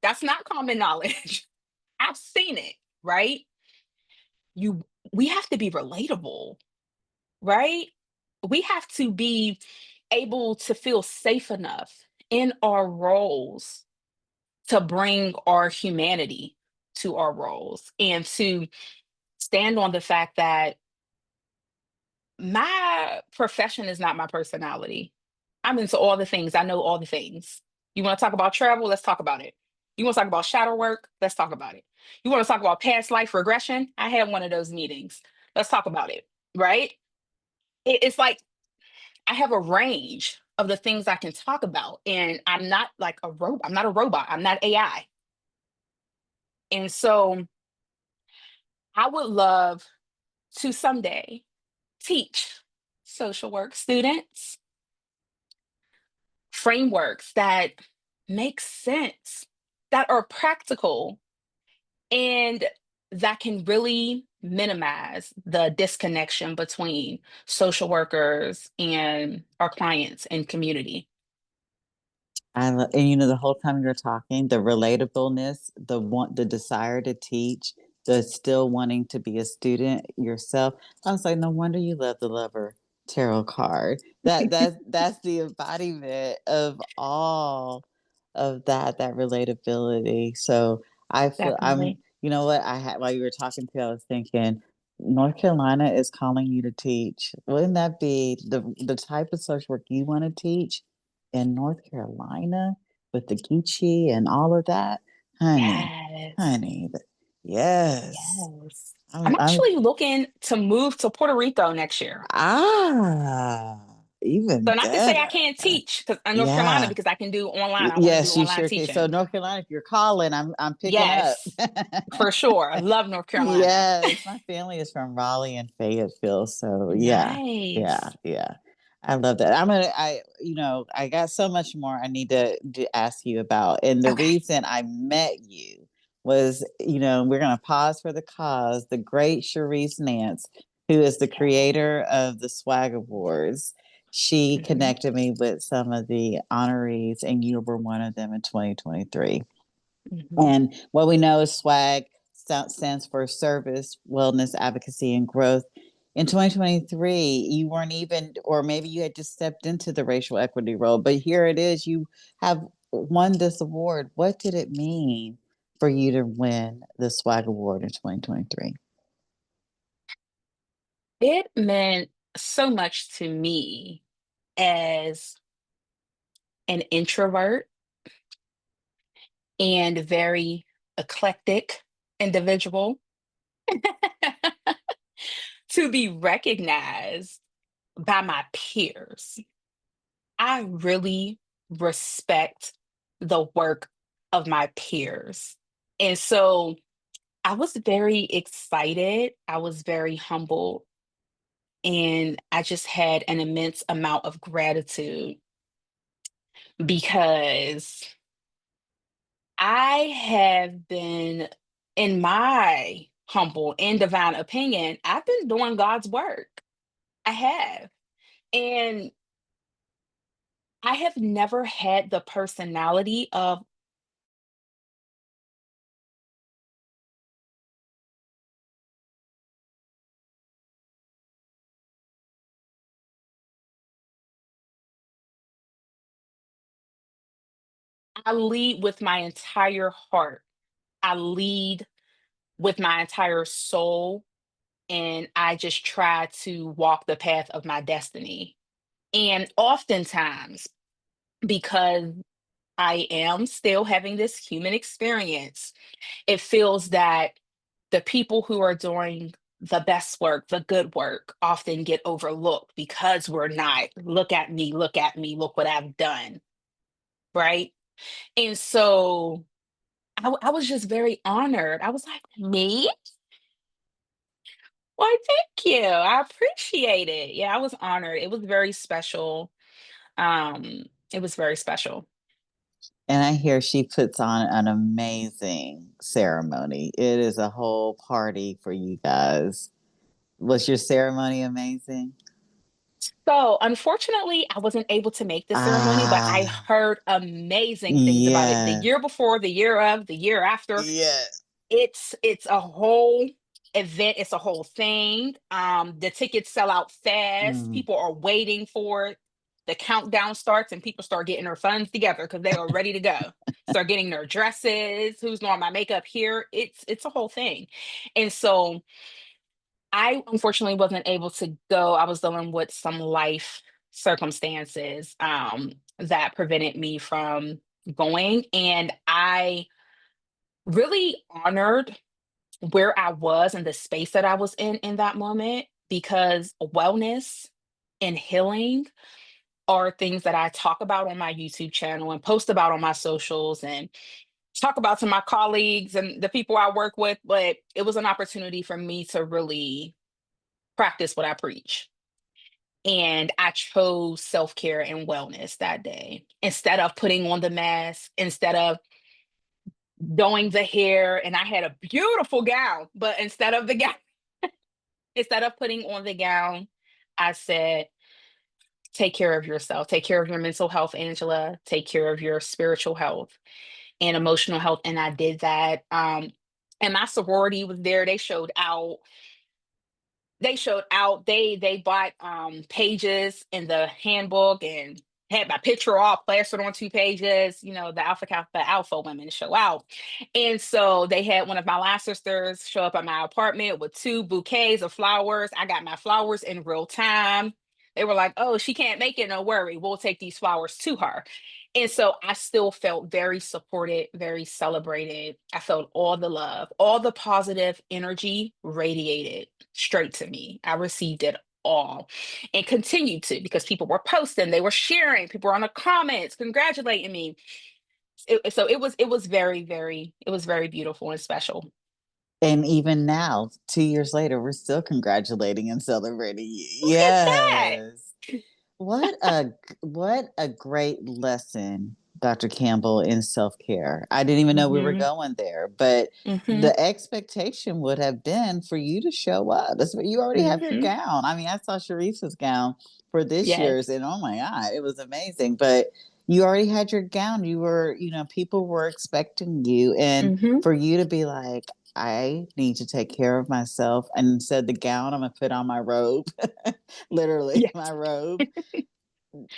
That's not common knowledge. I've seen it, right? You, we have to be relatable, right? We have to be able to feel safe enough in our roles to bring our humanity to our roles and to stand on the fact that my profession is not my personality. I'm into all the things. I know all the things. You want to talk about travel? Let's talk about it. You want to talk about shadow work? Let's talk about it. You want to talk about past life regression? I had one of those meetings. Let's talk about it. Right? It's like I have a range of the things I can talk about, and I'm not like a robot. I'm not a robot. I'm not AI. And so I would love to someday teach social work students frameworks that make sense, that are practical, and that can really minimize the disconnection between social workers and our clients and community. And you know, the whole time you're talking, the relatableness, the desire to teach, the still wanting to be a student yourself. I was like, no wonder you love the lover tarot card. That's the embodiment of all of that relatability. So I feel I'm, Definitely. you know what, I had while you were talking to, I was thinking, North Carolina is calling you to teach. Wouldn't that be the type of social work you want to teach in North Carolina with the Geechee and all of that? Honey, Yes. honey, yes. Yes. I'm I'm actually looking to move to Puerto Rico next year. even So not to say I better. can't teach because in North Carolina, Yeah. because I can do online. I want to do Yes, you online sure can. So teaching. North Carolina, if you're calling, I'm picking up. Yes, for sure. I love North Carolina. Yes, my family is from Raleigh and Fayetteville, so yeah, yeah, Nice. yeah. I love that. You know, I got so much more I need to ask you about. And the Okay. reason I met you was, you know, we're going to pause for the cause. The great Cherise Nance, who is the Yeah. creator of the Swag Awards, she Hmm. connected me with some of the honorees, and you were one of them in 2023. Hmm. And what we know is SWAG stands for Service, Wellness, Advocacy, and Growth. In 2023, you weren't even, or maybe you had just stepped into the racial equity role, but here it is. You have won this award. What did it mean for you to win the SWAG Award in 2023? It meant so much to me as an introvert and very eclectic individual to be recognized by my peers. I really respect the work of my peers. And so I was very excited. I was very humbled. And I just had an immense amount of gratitude because I have been, in my humble and divine opinion, I've been doing God's work. I have. And I have never had the personality of I lead with my entire heart. I lead with my entire soul, and I just try to walk the path of my destiny. And oftentimes, because I am still having this human experience, it feels that the people who are doing the best work, the good work, often get overlooked because we're not, look at me, look at me, look what I've done. Right. And so I was just very honored. I was like, me? Why, thank you. I appreciate it. Yeah, I was honored. It was very special. It was very special. And I hear she puts on an amazing ceremony. It is a whole party for you guys. Was your ceremony amazing? So, unfortunately, I wasn't able to make the ceremony, but I Ah, heard amazing things about it the yeah, year before, the year of, the year after. yeah. It's a whole event, it's a whole thing. The tickets sell out fast. Mm. People are waiting for it. The countdown starts and people start getting their funds together because they are ready to go. Start getting their dresses, who's doing my makeup here. It's a whole thing. And so I unfortunately wasn't able to go. I was dealing with some life circumstances that prevented me from going. And I really honored where I was and the space that I was in that moment, because wellness and healing are things that I talk about on my YouTube channel and post about on my socials and talk about to my colleagues and the people I work with. But it was an opportunity for me to really practice what I preach. And I chose self care and wellness that day instead of putting on the mask, instead of doing the hair. And I had a beautiful gown, but instead of the gown, instead of putting on the gown, I said, take care of yourself, take care of your mental health, Angela, take care of your spiritual health and emotional health. And I did that. And my sorority was there. They showed out. They bought pages in the handbook and had my picture all plastered on 2 pages, the alpha women to show out. And so they had one of my line sisters show up at my apartment with 2 bouquets of flowers. I got my flowers in real time. They were like, oh, she can't make it, no worry, we'll take these flowers to her. And so I still felt very supported, very celebrated. I felt all the love, all the positive energy radiated straight to me. I received it all and continued to, because people were posting, they were sharing, people were on the comments congratulating me. So it was very beautiful and special. And even now, 2 years later, we're still congratulating and celebrating you. Look at that. Yes. What a great lesson, Dr. Campbell, in self-care. I didn't even know we were Hmm. going there, but Hmm. the expectation would have been for you to show up. That's what you already have your Hmm. gown. I mean, I saw Sharice's gown for this year's, Yes. and oh my God, it was amazing. But you already had your gown. You were, people were expecting you, and Hmm. for you to be like, I need to take care of myself. And instead, the gown, I'm gonna put on my robe, literally my Yes. robe.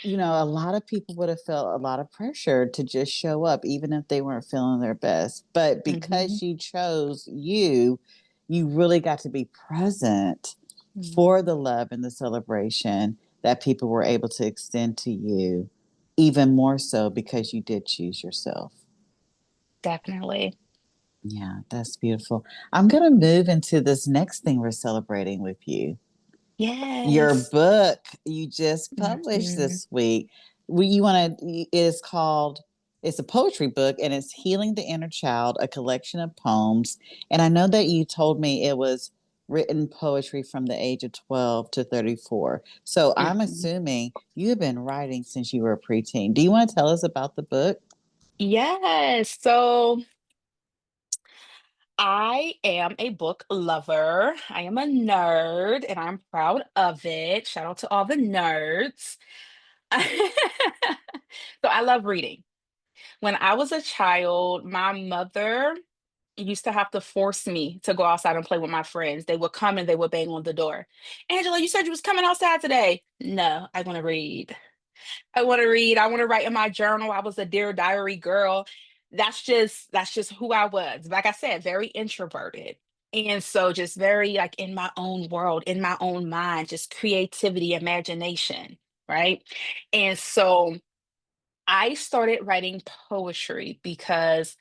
A lot of people would have felt a lot of pressure to just show up, even if they weren't feeling their best. But Hmm. because you chose you really got to be present for the love and the celebration that people were able to extend to you, even more so because you did choose yourself. Definitely. Yeah, that's beautiful. I'm going to move into this next thing we're celebrating with you. Your Yes. book you just published Hmm. this week. You want to? It is called. It's a poetry book, and it's "Healing the Inner Child," a collection of poems. And I know that you told me it was written poetry from the age of 12 to 34. So I'm Hmm. assuming you have been writing since you were a preteen. Do you want to tell us about the book? Yes. So I am a book lover. I am a nerd and I'm proud of it. Shout out to all the nerds. So I love reading. When I was a child, my mother used to have to force me to go outside and play with my friends. They would come and they would bang on the door. Angela, you said you was coming outside today. No, I want to read. I want to read. I want to write in my journal. I was a Dear Diary girl. That's just who I was. Like I said, very introverted. And so just very like in my own world, in my own mind, just creativity, imagination, right? And so I started writing poetry because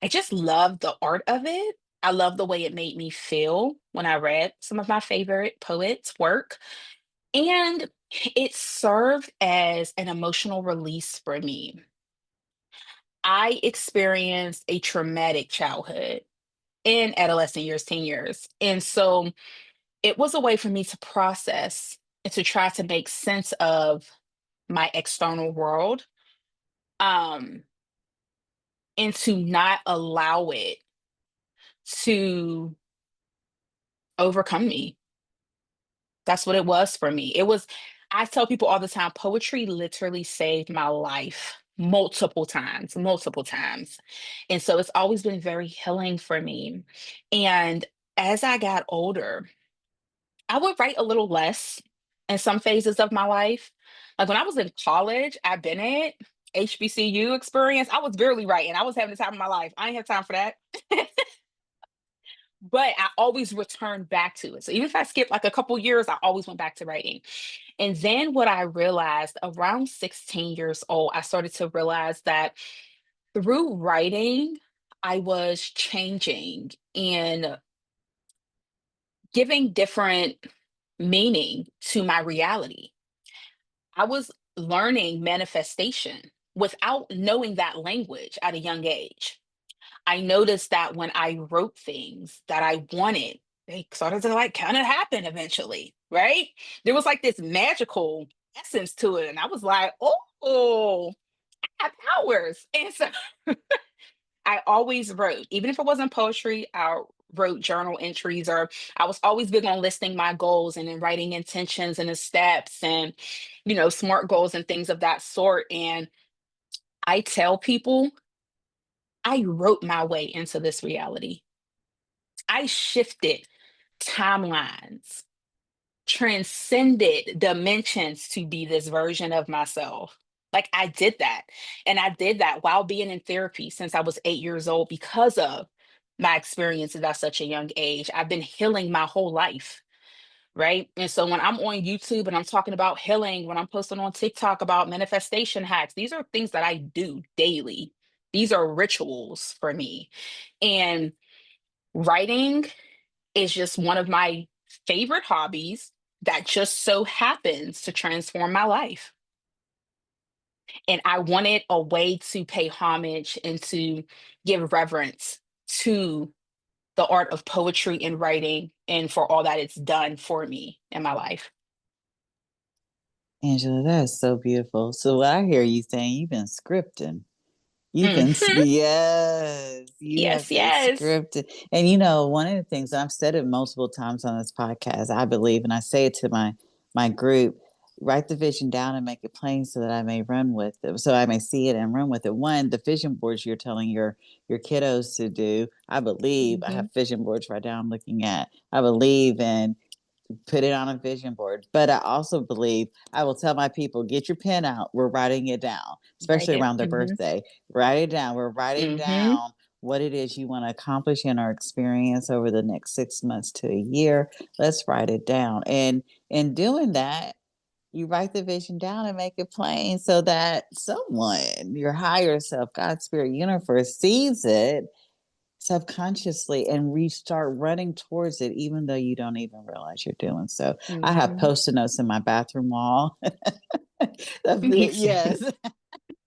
I just love the art of it. I love the way it made me feel when I read some of my favorite poets' work. And it served as an emotional release for me. I experienced a traumatic childhood in adolescent years, teen years. And so it was a way for me to process and to try to make sense of my external world, um, and to not allow it to overcome me. That's what it was for me. I tell people all the time, poetry literally saved my life multiple times, multiple times. And so it's always been very healing for me. And as I got older, I would write a little less in some phases of my life. Like when I was in college at Bennett, HBCU experience, I was barely writing. I was having the time of my life. I didn't have time for that. But I always returned back to it. So even if I skipped like a couple years, I always went back to writing. And then what I realized around 16 years old, I started to realize that through writing, I was changing and giving different meaning to my reality. I was learning manifestation without knowing that language at a young age. I noticed that when I wrote things that I wanted, they started to like kind of happen eventually, right? There was like this magical essence to it. And I was like, oh, I have powers. And so I always wrote, even if it wasn't poetry, I wrote journal entries, or I was always big on listing my goals and then writing intentions and the steps and, SMART goals and things of that sort. And I tell people I wrote my way into this reality. I shifted timelines, transcended dimensions to be this version of myself. Like I did that. And I did that while being in therapy since I was 8 years old because of my experiences at such a young age. I've been healing my whole life. Right. And so when I'm on YouTube and I'm talking about healing, when I'm posting on TikTok about manifestation hacks, these are things that I do daily. These are rituals for me. And writing is just one of my favorite hobbies that just so happens to transform my life. And I wanted a way to pay homage and to give reverence to the art of poetry and writing and for all that it's done for me in my life. Angela, that is so beautiful. So what I hear you saying, you've been scripting. Mhm. Yes, you have Yes, been yes. scripted. And one of the things I've said it multiple times on this podcast, I believe, and I say it to my group, write the vision down and make it plain so that I may run with it, so I may see it and run with it. One, the vision boards you're telling your kiddos to do, I believe, I Mhm. have vision boards right now I'm looking at. I believe in put it on a vision board. But I also believe I will tell my people, get your pen out. We're writing it down, Write especially it. around their Mhm. birthday. Write it down. We're writing Mhm. down what it is you want to accomplish in our experience over the next 6 months to a year. Let's write it down. And in doing that, you write the vision down and make it plain so that someone, your higher self, God, Spirit, universe, sees it subconsciously and restart running towards it even though you don't even realize you're doing so. I have Mhm. post-it notes in my bathroom wall. Me too. Yes.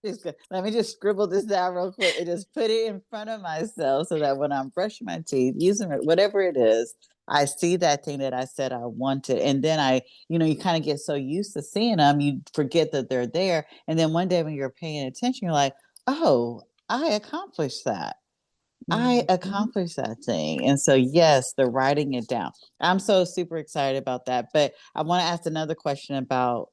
Let me just scribble this down real quick and just put it in front of myself so that when I'm brushing my teeth, using it, whatever it is, I see that thing that I said I wanted. And then you kind of get so used to seeing them, you forget that they're there. And then one day when you're paying attention, you're like, oh, I accomplished that. I Mhm. accomplished that thing. And so, yes, the writing it down. I'm so super excited about that. But I want to ask another question about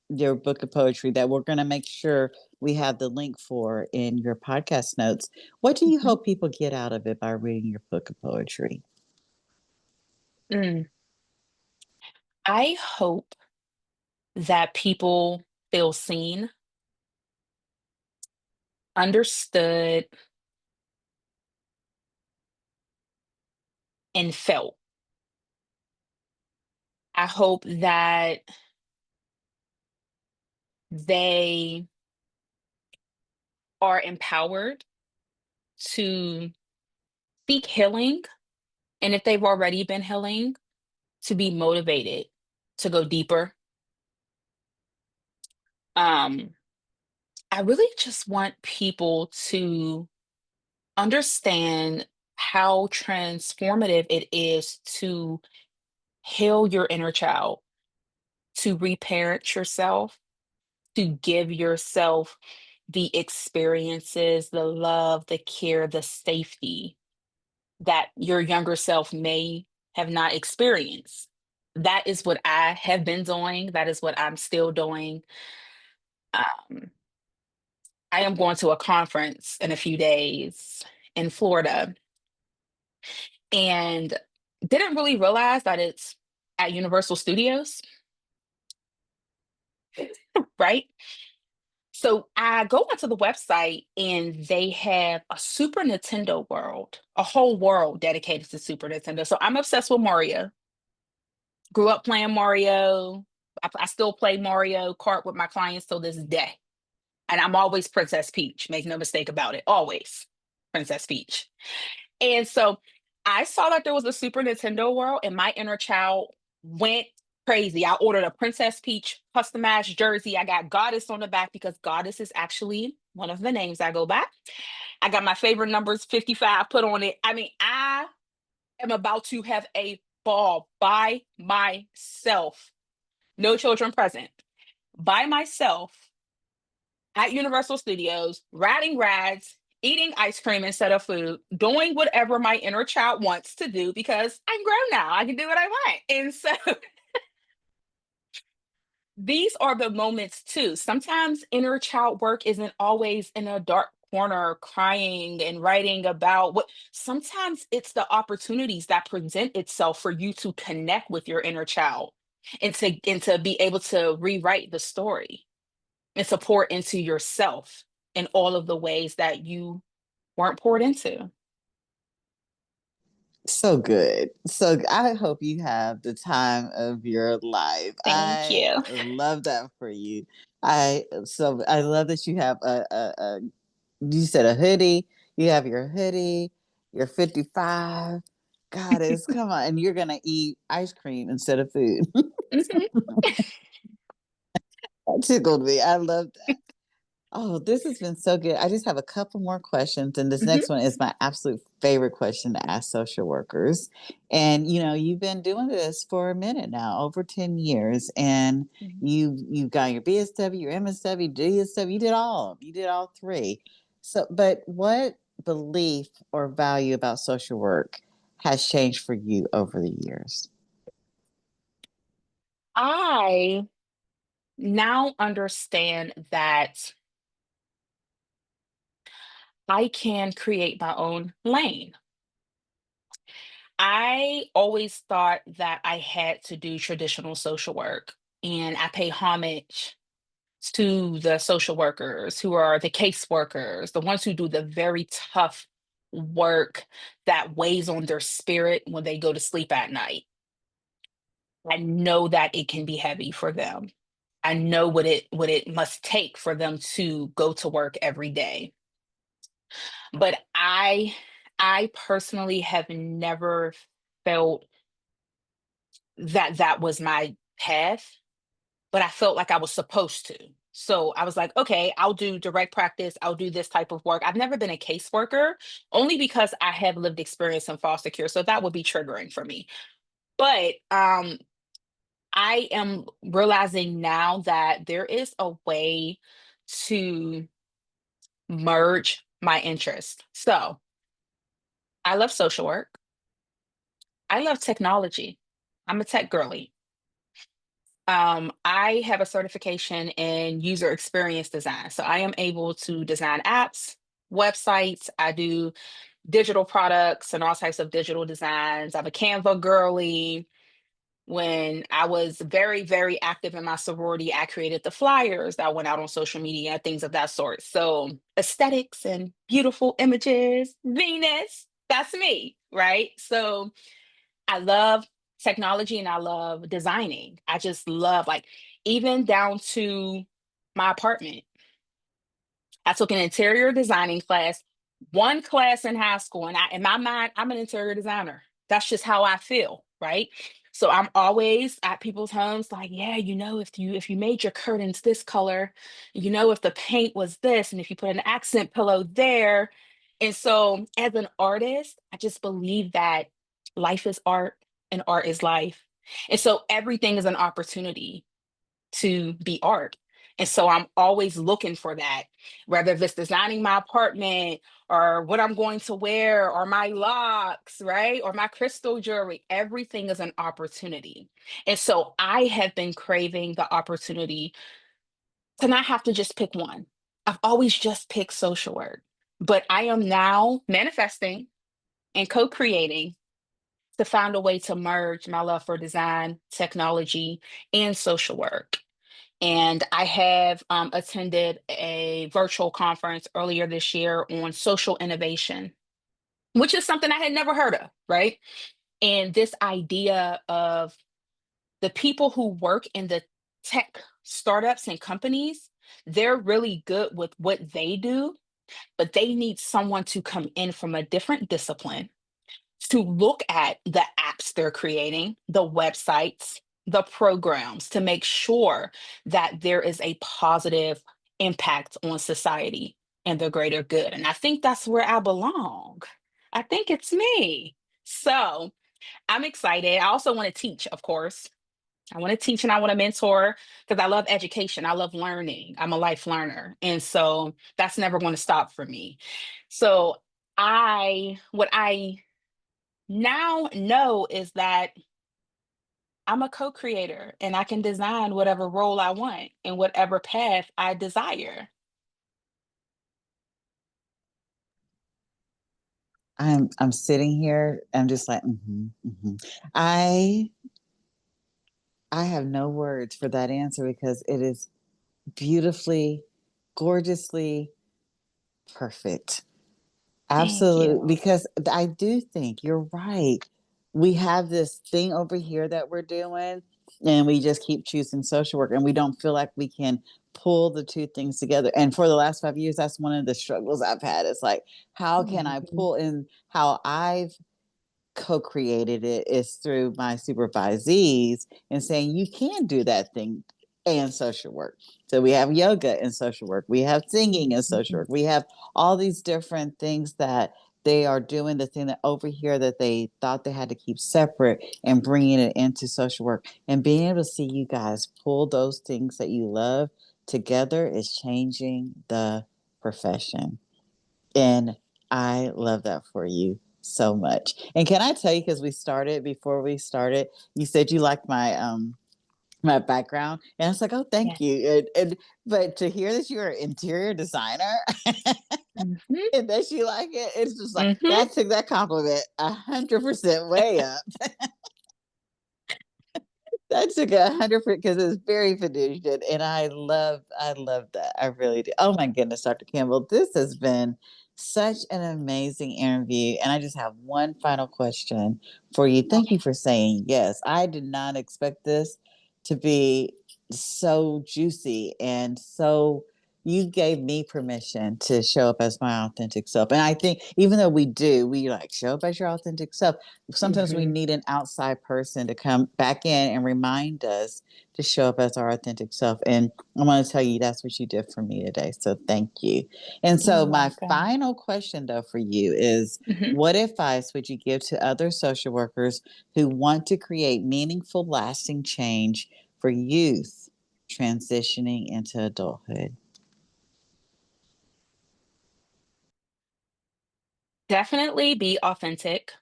your book of poetry that we're going to make sure we have the link for in your podcast notes. What do you Mhm. hope people get out of it by reading your book of poetry? Mm. I hope that people feel seen, understood, and felt. I hope that they are empowered to seek healing. And if they've already been healing, to be motivated to go deeper. Um, I really just want people to understand how transformative it is to heal your inner child, to reparent yourself, to give yourself the experiences, the love, the care, the safety that your younger self may have not experienced. That is what I have been doing. That is what I'm still doing. Um, I am going to a conference in a few days in Florida and didn't really realize that it's at Universal Studios, right? So I go onto the website and they have a Super Nintendo world, a whole world dedicated to Super Nintendo. So I'm obsessed with Mario. Grew up playing Mario. I still play Mario Kart with my clients till this day. And I'm always Princess Peach. Make no mistake about it. Always Princess Peach. And so I saw that there was a Super Nintendo world, and my inner child went crazy. I ordered a Princess Peach customized jersey. I got Goddess on the back because Goddess is actually one of the names I go by. I got my favorite numbers 55 put on it. I mean, I am about to have a ball by myself. No children present. By myself at Universal Studios, riding rides, eating ice cream instead of food, doing whatever my inner child wants to do because I'm grown now. I can do what I want. And so these are the moments too. Sometimes inner child work isn't always in a dark corner crying and writing about what sometimes it's the opportunities that present itself for you to connect with your inner child and to be able to rewrite the story and to pour into yourself in all of the ways that you weren't poured into. So good. So I hope you have the time of your life. Thank I you. love that for you. I love that you have a you said a hoodie. You have your hoodie. You're 55. Goddess, come on, and you're gonna eat ice cream instead of food. Mhm, That tickled me. I love that. Oh, this has been so good. I just have a couple more questions, and this mhm, next one is my absolute favorite question to ask social workers. And you've been doing this for a minute now, over 10 years, and mhm. you've got your BSW, your MSW, DSW, you did all. You did all three. So, but what belief or value about social work has changed for you over the years? I now understand that I can create my own lane. I always thought that I had to do traditional social work, and I pay homage to the social workers who are the caseworkers, the ones who do the very tough work that weighs on their spirit when they go to sleep at night. I know that it can be heavy for them. I know what it must take for them to go to work every day. But I personally have never felt that that was my path, but I felt like I was supposed to. So I was like, okay, I'll do direct practice. I'll do this type of work. I've never been a caseworker, only because I have lived experience in foster care. So that would be triggering for me. But I am realizing now that there is a way to merge my interest. So I love social work. I love technology. I'm a tech girly. I have a certification in user experience design. So I am able to design apps, websites. I do digital products and all types of digital designs. I'm a Canva girly. When I was very, very active in my sorority, I created the flyers that went out on social media, things of that sort. So aesthetics and beautiful images, Venus, that's me, right? So I love technology and I love designing. I just love, like, even down to my apartment. I took an interior designing class, one class in high school, and in my mind, I'm an interior designer. That's just how I feel, right? So I'm always at people's homes, like, yeah, if you made your curtains this color, if the paint was this, and if you put an accent pillow there. And so as an artist, I just believe that life is art and art is life. And so everything is an opportunity to be art. And so I'm always looking for that, whether if it's designing my apartment or what I'm going to wear or my locks, right? Or my crystal jewelry. Everything is an opportunity. And so I have been craving the opportunity to not have to just pick one. I've always just picked social work, but I am now manifesting and co creating to find a way to merge my love for design, technology, and social work. And I have attended a virtual conference earlier this year on social innovation, which is something I had never heard of, right? And this idea of the people who work in the tech startups and companies, they're really good with what they do, but they need someone to come in from a different discipline to look at the apps they're creating, the websites, the programs to make sure that there is a positive impact on society and the greater good. And I think that's where I belong. I think it's me. So I'm excited. I also want to teach, of course. I want to teach and I want to mentor because I love education. I love learning. I'm a life learner. And so that's never going to stop for me. So what I now know is that I'm a co-creator and I can design whatever role I want and whatever path I desire. I'm sitting here. I'm just like, I I have no words for that answer because it is beautifully, gorgeously perfect. Thank Absolutely, you. because I do think you're right. We have this thing over here that we're doing, and we just keep choosing social work, and we don't feel like we can pull the two things together. And for the last 5 years, that's one of the struggles I've had. It's like, how can I Mhm. pull in how I've co-created it is through my supervisees and saying you can do that thing and social work. So we have yoga and social work. We have singing and social Mhm. work. We have all these different things that they are doing the thing that over here that they thought they had to keep separate and bringing it into social work and being able to see you guys pull those things that you love together is changing the profession. And I love that for you so much. And can I tell you, because before we started, you said you liked my background. And I was like, oh, thank Yes. you. But to hear that you're an interior designer Mhm. and that you like it, it's just like Mhm. that took that compliment 100% way up. That took 100% because it's very fiducian, and I love that. I really do. Oh my goodness, Dr. Campbell, this has been such an amazing interview, and I just have one final question for you. Thank you Okay. for saying yes. I did not expect this to be so juicy and so. You gave me permission to show up as my authentic self. And I think even though we like show up as your authentic self, sometimes we Mhm. need an outside person to come back in and remind us to show up as our authentic self. And I want to tell you that's what you did for me today. So thank you. And You're so my welcome. final question though for you is Mhm. what advice would you give to other social workers who want to create meaningful, lasting change for youth transitioning into adulthood? Definitely be authentic,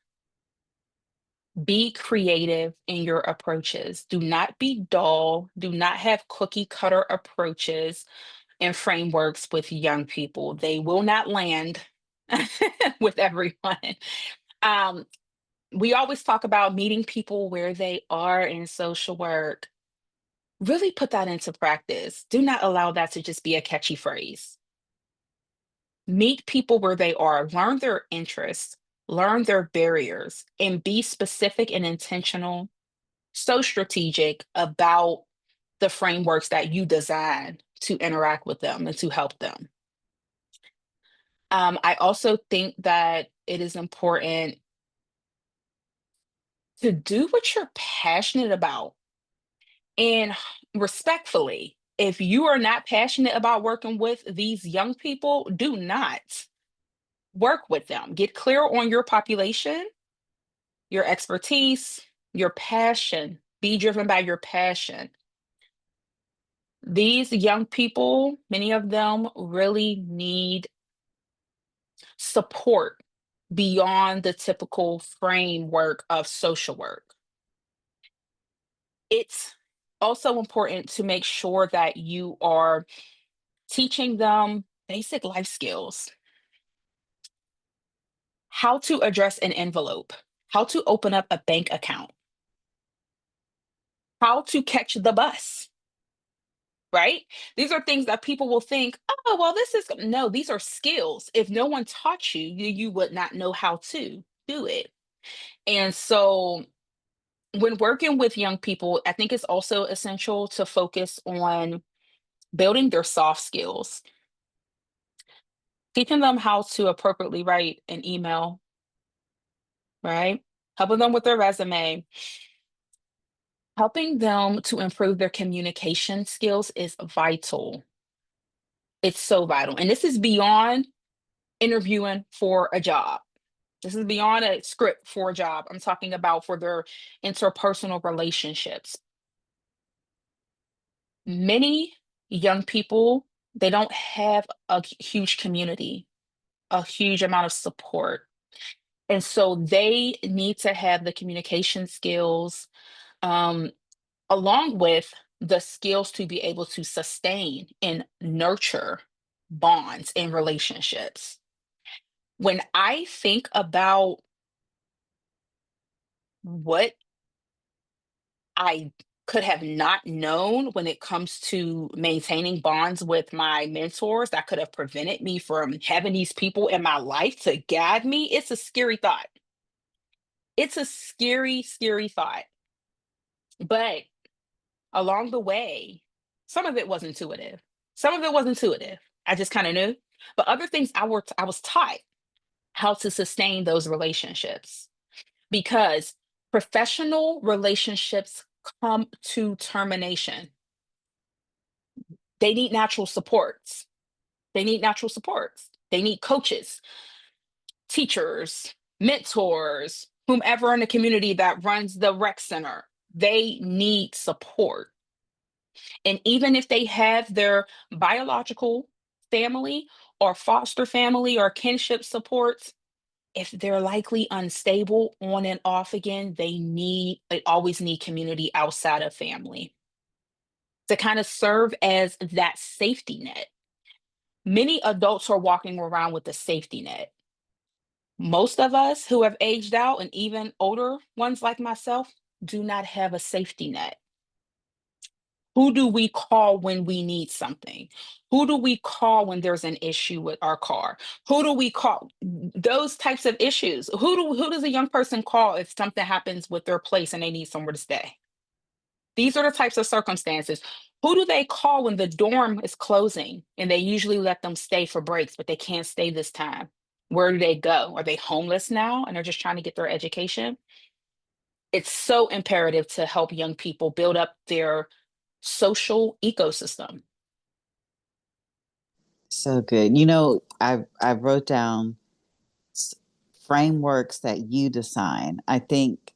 be creative in your approaches. Do not be dull, do not have cookie cutter approaches and frameworks with young people. They will not land with everyone. Um, we always talk about meeting people where they are in social work. Really put that into practice. Do not allow that to just be a catchy phrase. Meet people where they are, learn their interests, learn their barriers, and be specific and intentional, so strategic about the frameworks that you design to interact with them and to help them. I also think that it is important to do what you're passionate about. And respectfully, if you are not passionate about working with these young people, do not work with them. Get clear on your population, your expertise, your passion. Be driven by your passion. These young people, many of them really need support beyond the typical framework of social work. It's also important to make sure that you are teaching them basic life skills, how to address an envelope, how to open up a bank account, how to catch the bus, right? These are things that people will think, oh, well, this is no, these are skills. If no one taught you, you would not know how to do it. And so when working with young people, I think it's also essential to focus on building their soft skills, teaching them how to appropriately write an email, right? Helping them with their resume, helping them to improve their communication skills is vital. It's so vital. And this is beyond interviewing for a job. This is beyond a script for a job. I'm talking about for their interpersonal relationships. Many young people, they don't have a huge community, a huge amount of support. And so they need to have the communication skills, um, along with the skills to be able to sustain and nurture bonds and relationships. When I think about what I could have not known when it comes to maintaining bonds with my mentors that could have prevented me from having these people in my life to guide me, it's a scary thought. It's a scary, scary thought. But along the way, some of it was intuitive. Some of it was intuitive. I just kind of knew. But other things I was taught how to sustain those relationships because professional relationships come to termination. They need natural supports. They need natural supports. They need coaches, teachers, mentors, whomever in the community that runs the rec center. They need support. And even if they have their biological family or foster family or kinship supports, if they're likely unstable on and off again, they always need community outside of family to kind of serve as that safety net. Many adults are walking around with a safety net. Most of us who have aged out, and even older ones like myself, do not have a safety net. Who do we call when we need something? Who do we call when there's an issue with our car? Who do we call? Those types of issues. Who does a young person call if something happens with their place and they need somewhere to stay? These are the types of circumstances. Who do they call when the dorm is closing and they usually let them stay for breaks, but they can't stay this time? Where do they go? Are they homeless now and they're just trying to get their education? It's so imperative to help young people build up their social ecosystem. So good. You know, I wrote down s- frameworks that you design. I think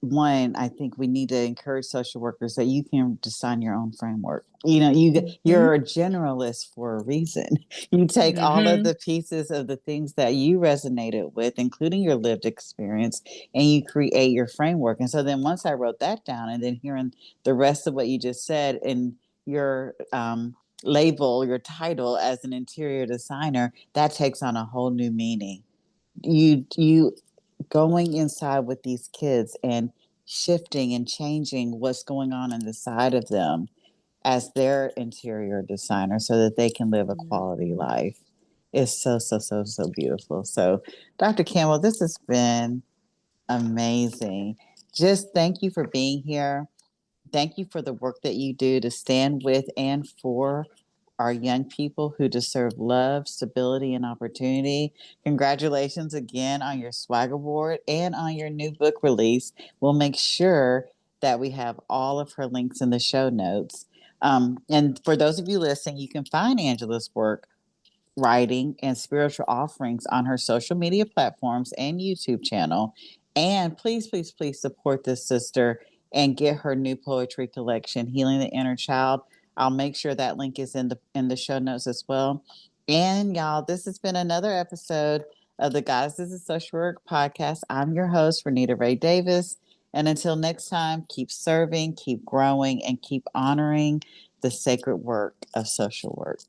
one, I think we need to encourage social workers that you can design your own framework. Mhm. You're a generalist for a reason. You take all of Mhm. the pieces of the things that you resonated with, including your lived experience, and you create your framework. And so then once I wrote that down, and then hearing the rest of what you just said, and your label, your title as an interior designer, that takes on a whole new meaning. You going inside with these kids and shifting and changing what's going on in the side of them as their interior designer so that they can live a quality Mhm. life is so, so, so, so beautiful. So, Dr. Campbell, this has been amazing. Just thank you for being here. Thank you for the work that you do to stand with and for our young people who deserve love, stability, and opportunity. Congratulations again on your swag award and on your new book release. We'll make sure that we have all of her links in the show notes. And for those of you listening, you can find Angela's work, writing, and spiritual offerings on her social media platforms and YouTube channel. And please, please, please support this sister and get her new poetry collection, Healing the Inner Child. I'll make sure that link is in the show notes as well. And y'all, this has been another episode of the Goddesses of Social Work podcast. I'm your host, Renita Ray Davis. And until next time, keep serving, keep growing, and keep honoring the sacred work of social work.